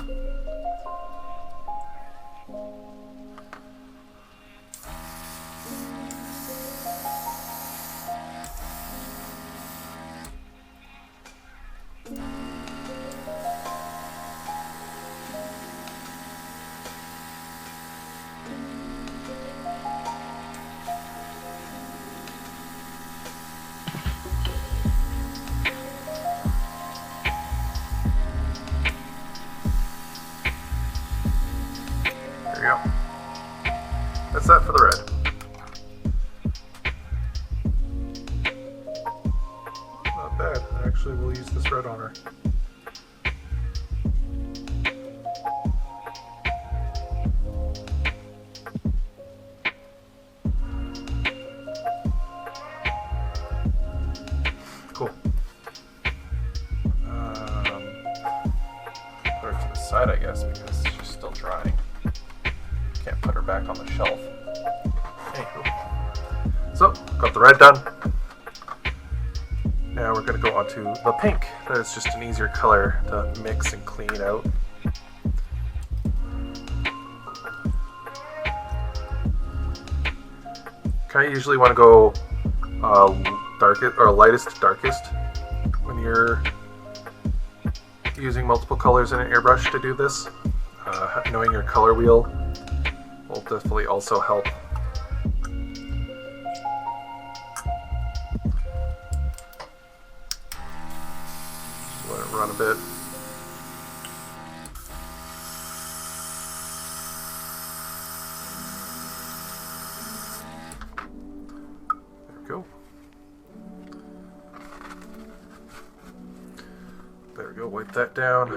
There you go. That's that for the red. Not bad. Actually, we'll use this red on her. Cool. Put her to the side, I guess, because she's still drying. Can't put her back on the shelf. Anywho. So, got the red done. Now we're going to go on to the pink. That is just an easier color to mix and clean out. Kind of usually want to go darkest or lightest to darkest when you're using multiple colors in an airbrush to do this. Knowing your color wheel will definitely also help. run a bit. There we go. There we go, wipe that down.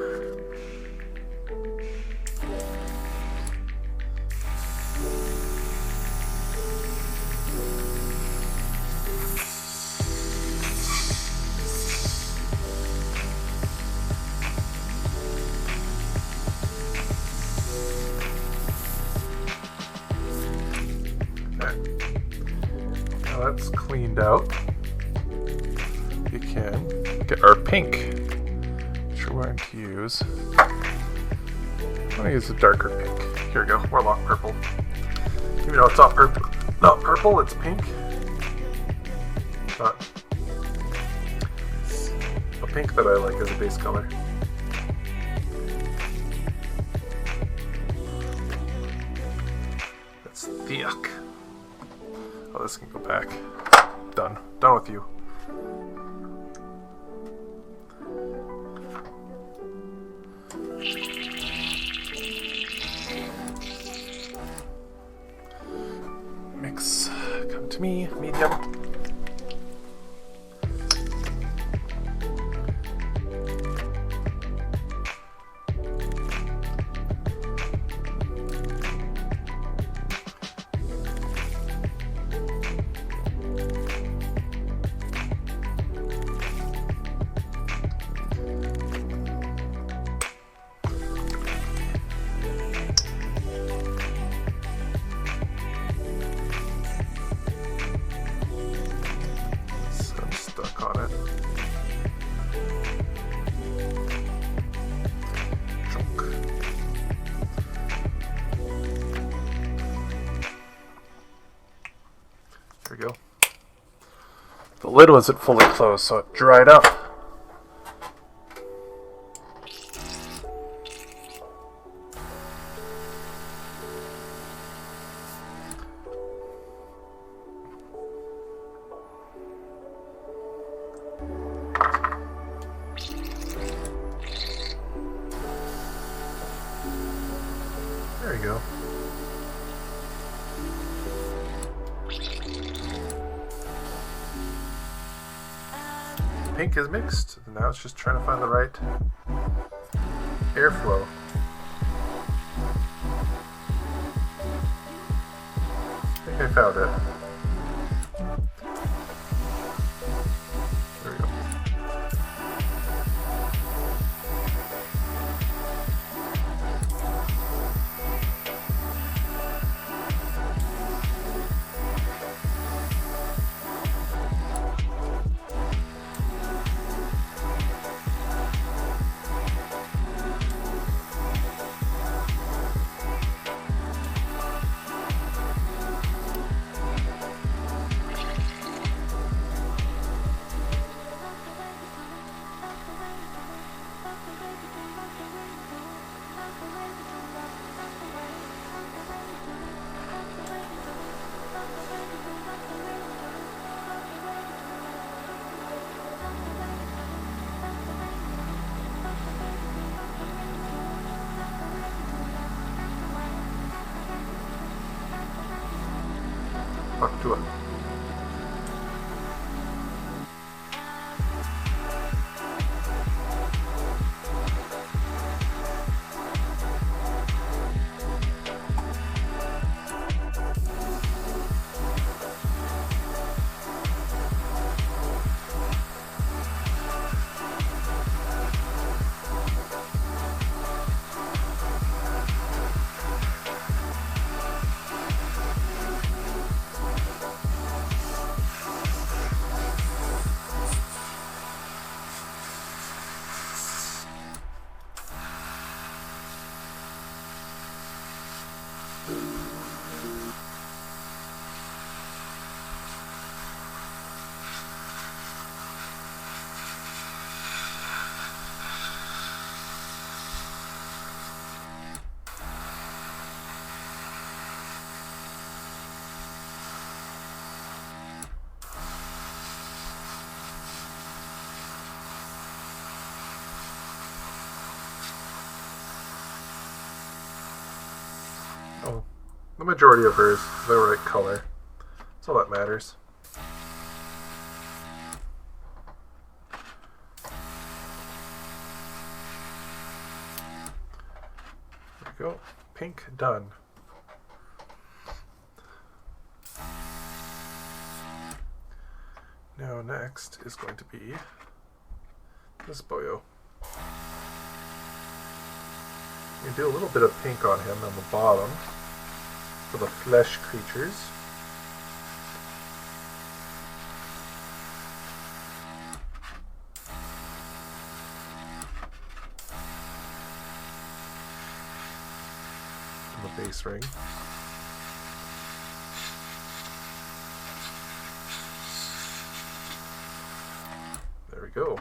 That's cleaned out. You can get our pink, which we're going to use. I'm going to use a darker pink. Here we go, Warlock purple. Even though it's not purple, it's pink. But a pink that I like as a base color. That's Theok. Oh, this can go back. Done. Done with you. Mix. Come to me. Medium. There we go. The lid wasn't fully closed, so it dried up. There you go. Pink is mixed, and now it's just trying to find the right airflow. I think I found it. There we go. Up to it. the majority of hers the right color. That's all that matters. There we go. Pink done. Now next is going to be this boyo. We do a little bit of pink on him on the bottom for the flesh creatures. And the base ring. There we go.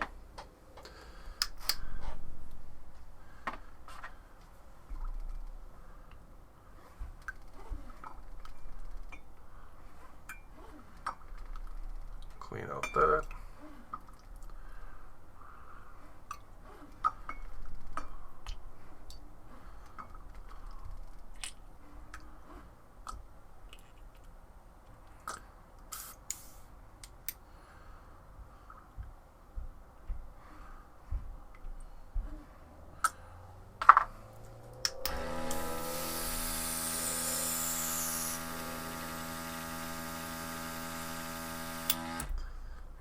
Clean out that.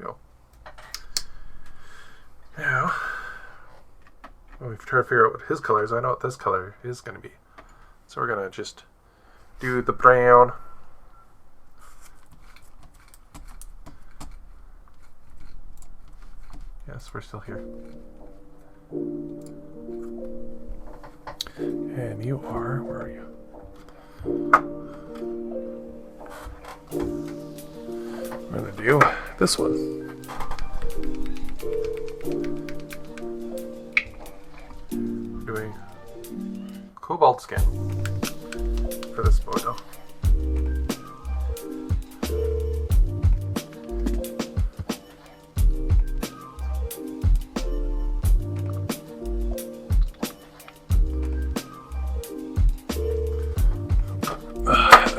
Go. Now, we've tried to figure out what his color is. I know what this color is going to be. So we're going to just do the brown. Yes, we're still here. And you are, where are you? I'm going to do this one. Doing cobalt skin for this photo.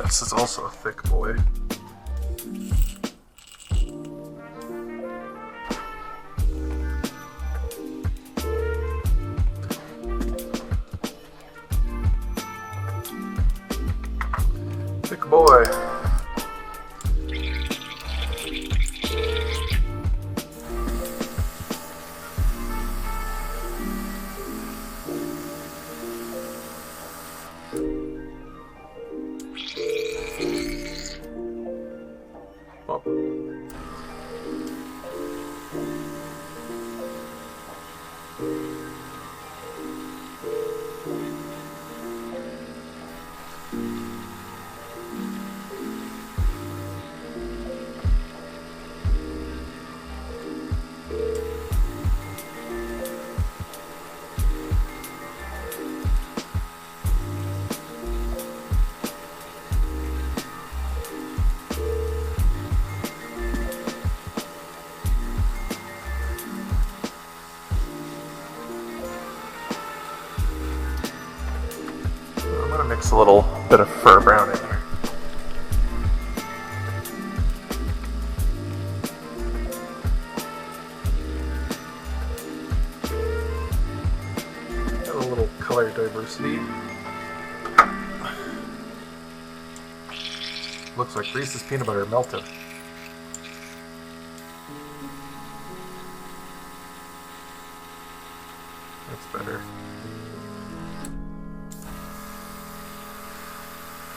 This is also a thick boy. Thick boy. Well. Mix a little bit of fur brown in there. Got a little color diversity. Looks like Reese's peanut butter melted. That's better.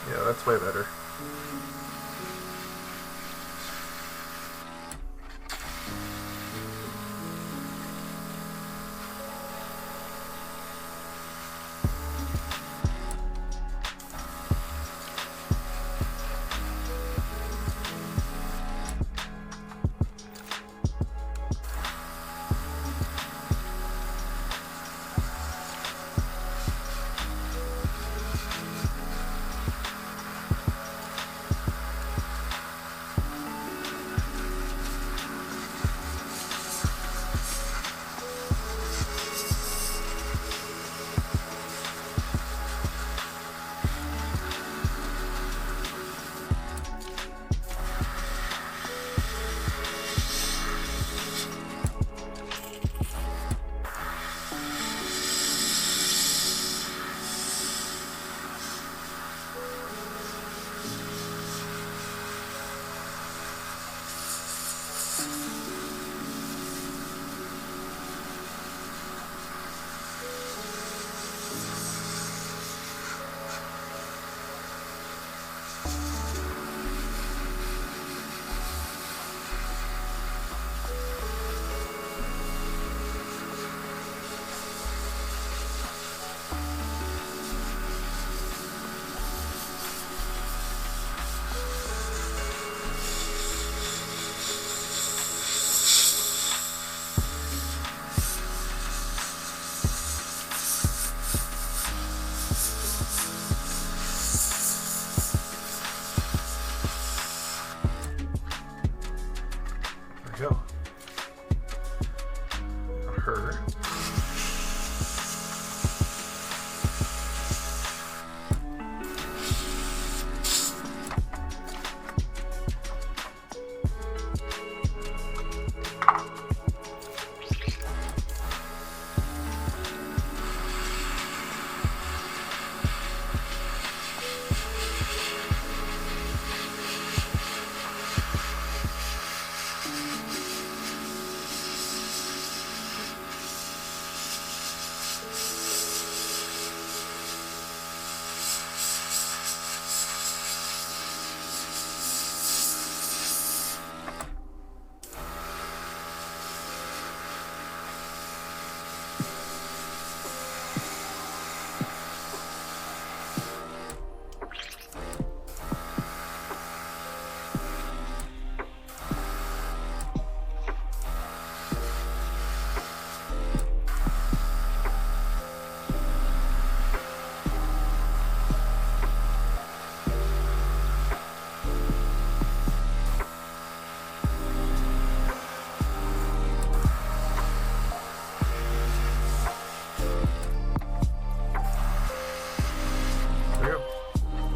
Yeah, that's way better. There we go. Her.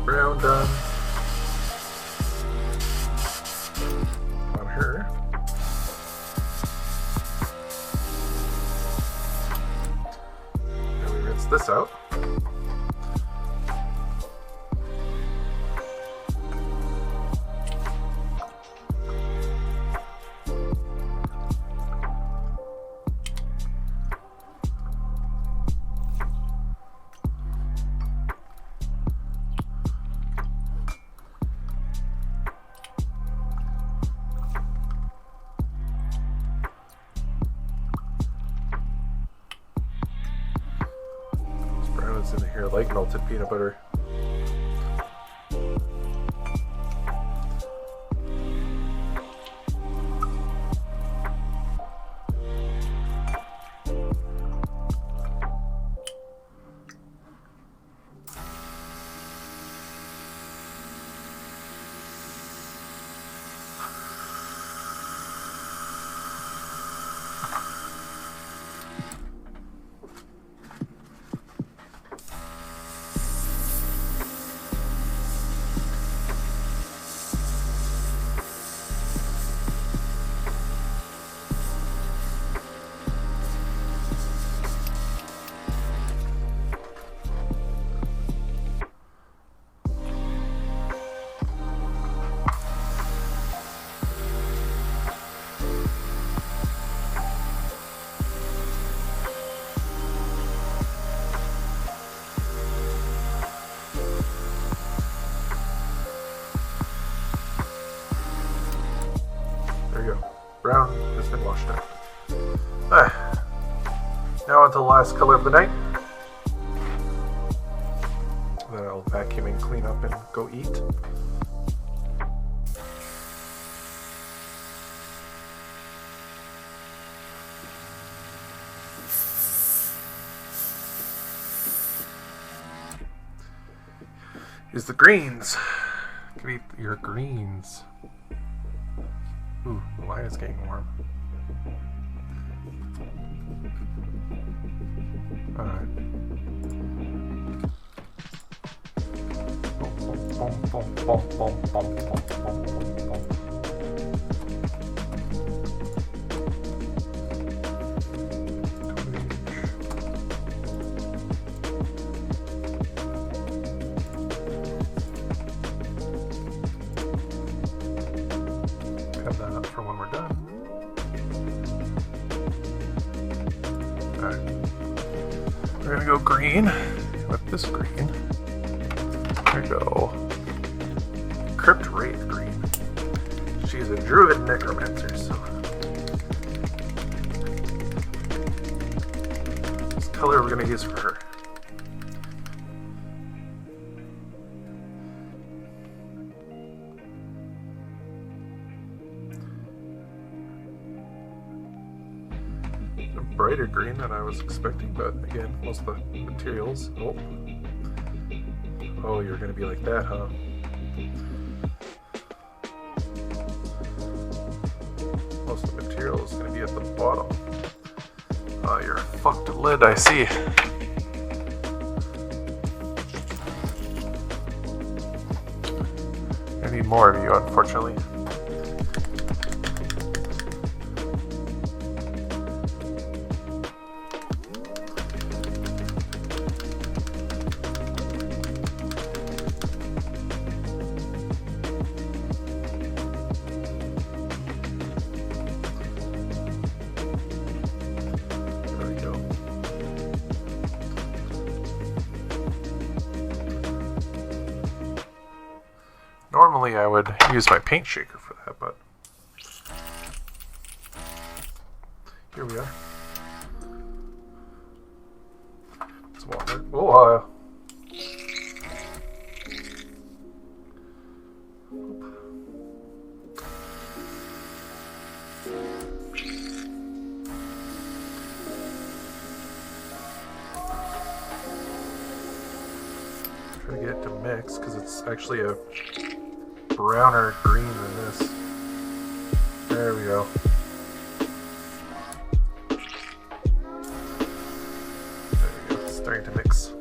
Brown done on her. Now we rinse this out. In here like melted peanut butter. Brown has been washed out. Now on to the last color of the night. Then I'll vacuum and clean up and go eat. Is the greens. You can eat your greens. Ooh, the light is getting warm. Alright. Cut that up for when we're done. Alright. We're gonna go green with this green. There we go. Crypt Wraith green. She's a druid necromancer, so this color we're going to use for her. A brighter green than I was expecting, but again, most of the materials. Oh, you're going to be like that, huh? Most of the material is going to be at the bottom. Oh, you're a fucked lid, I see. I need more of you, unfortunately. Normally I would use my paint shaker for that, but here we are. Some water. Oh, try to get it to mix because it's actually a browner green than this. There we go. There we go. It's starting to mix.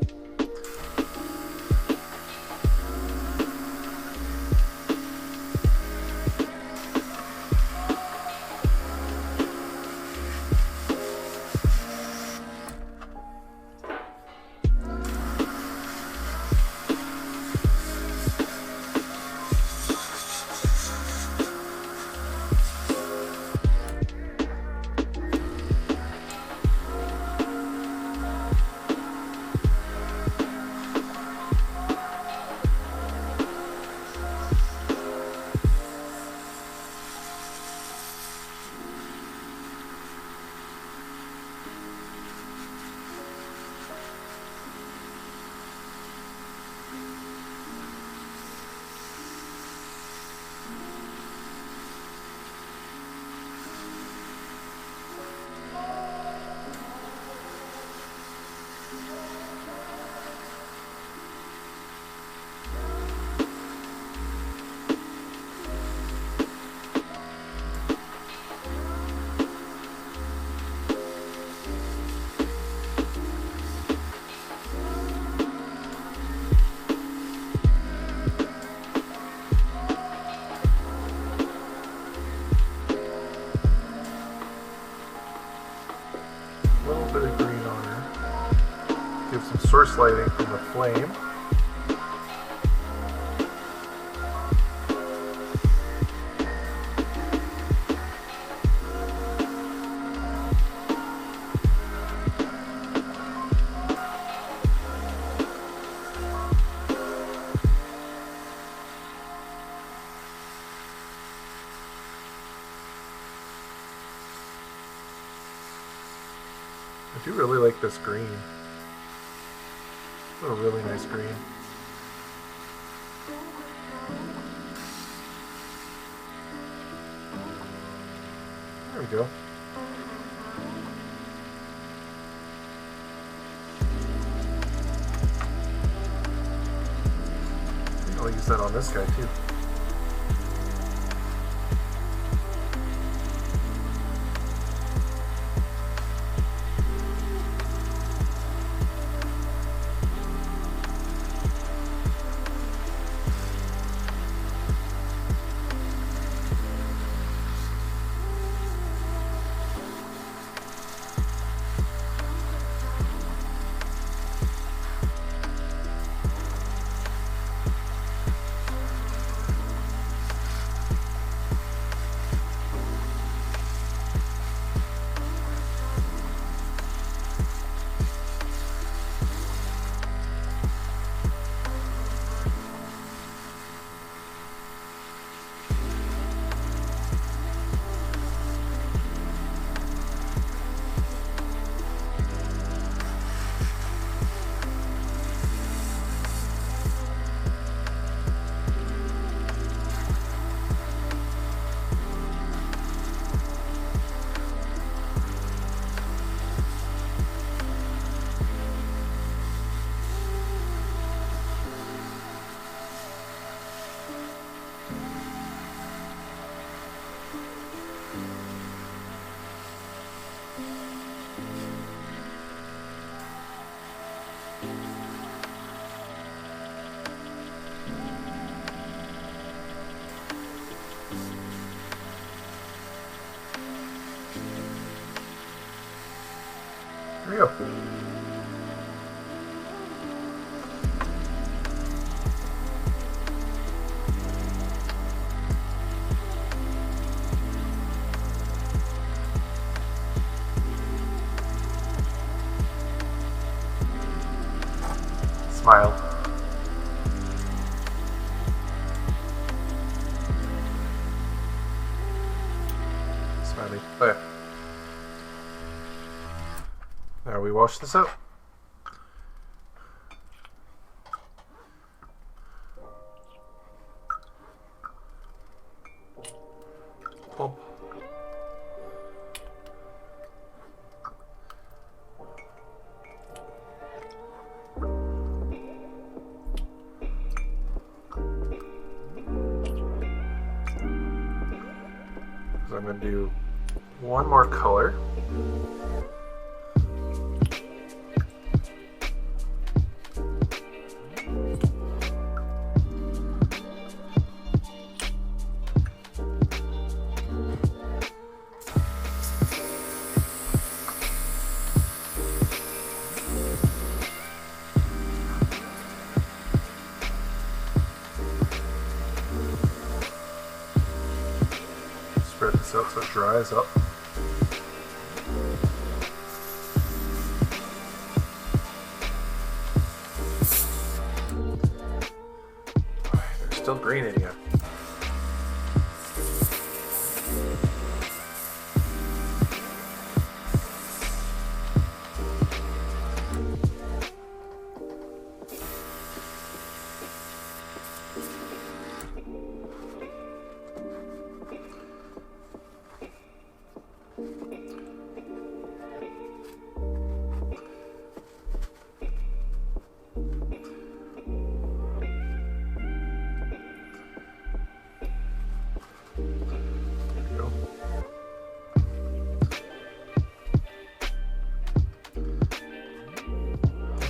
Some source lighting from the flame. I do really like this green. A really nice green. There we go. I think I'll use that on this guy too. we go. Smile. Smiley. Oh yeah. Now we wash this out. Pump. I'm going to do one more color. Spread this out so it dries up. There's still green in here.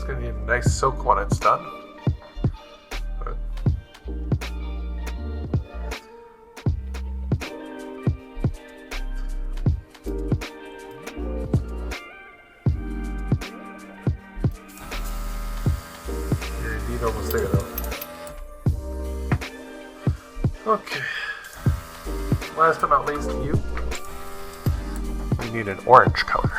Gonna need a nice soak when it's done. But you're indeed almost there though. Okay. Last but not least, you need an orange color.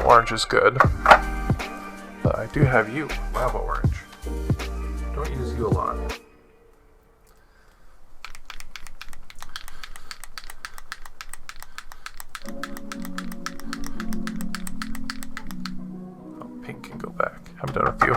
Orange is good, but I do have you, lava orange. Don't use you a lot. Oh, pink can go back. I'm done with you.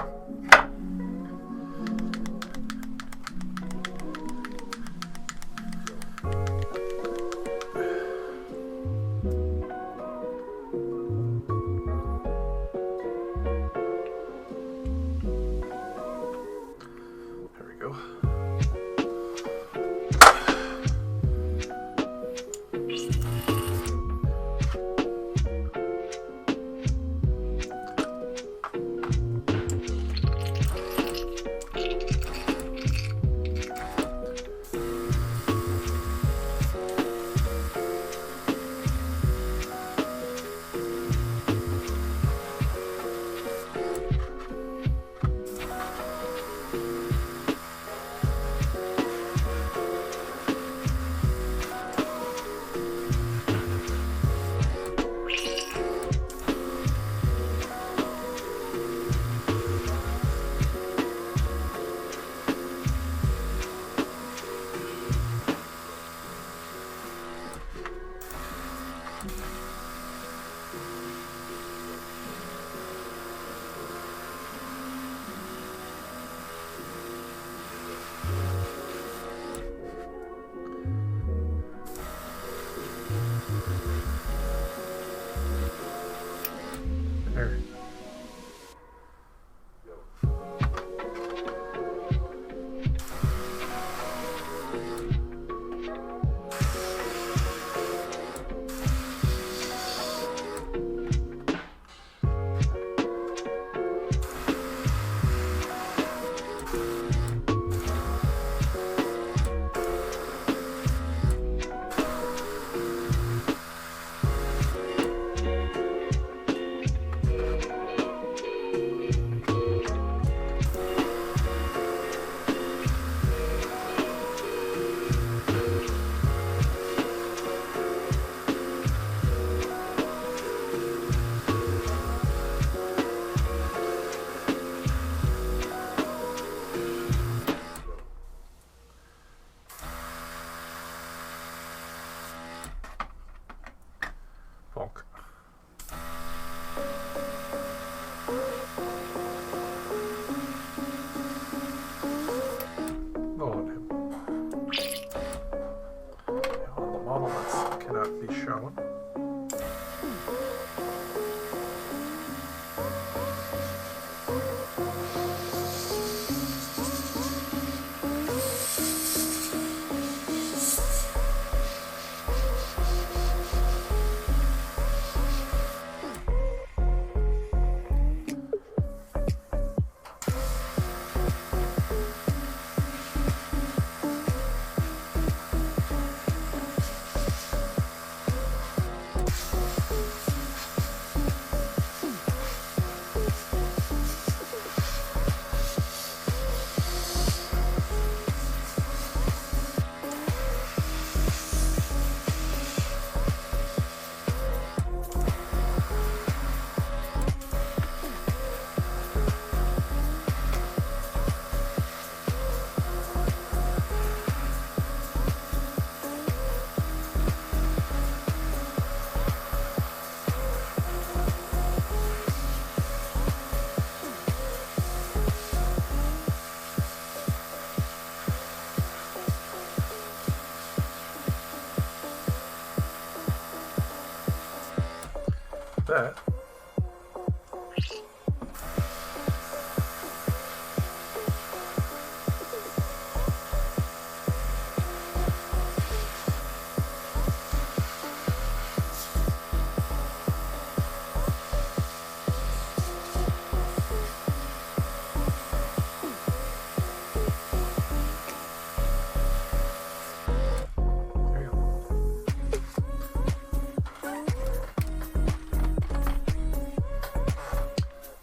that.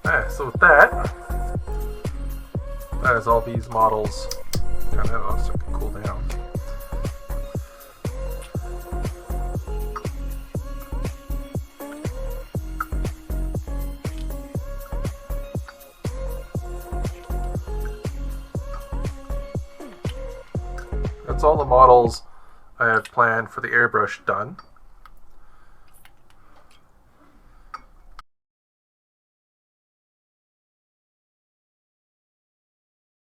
Alright, so with that is all these models kind of so can cool down. That's all the models I have planned for the airbrush done.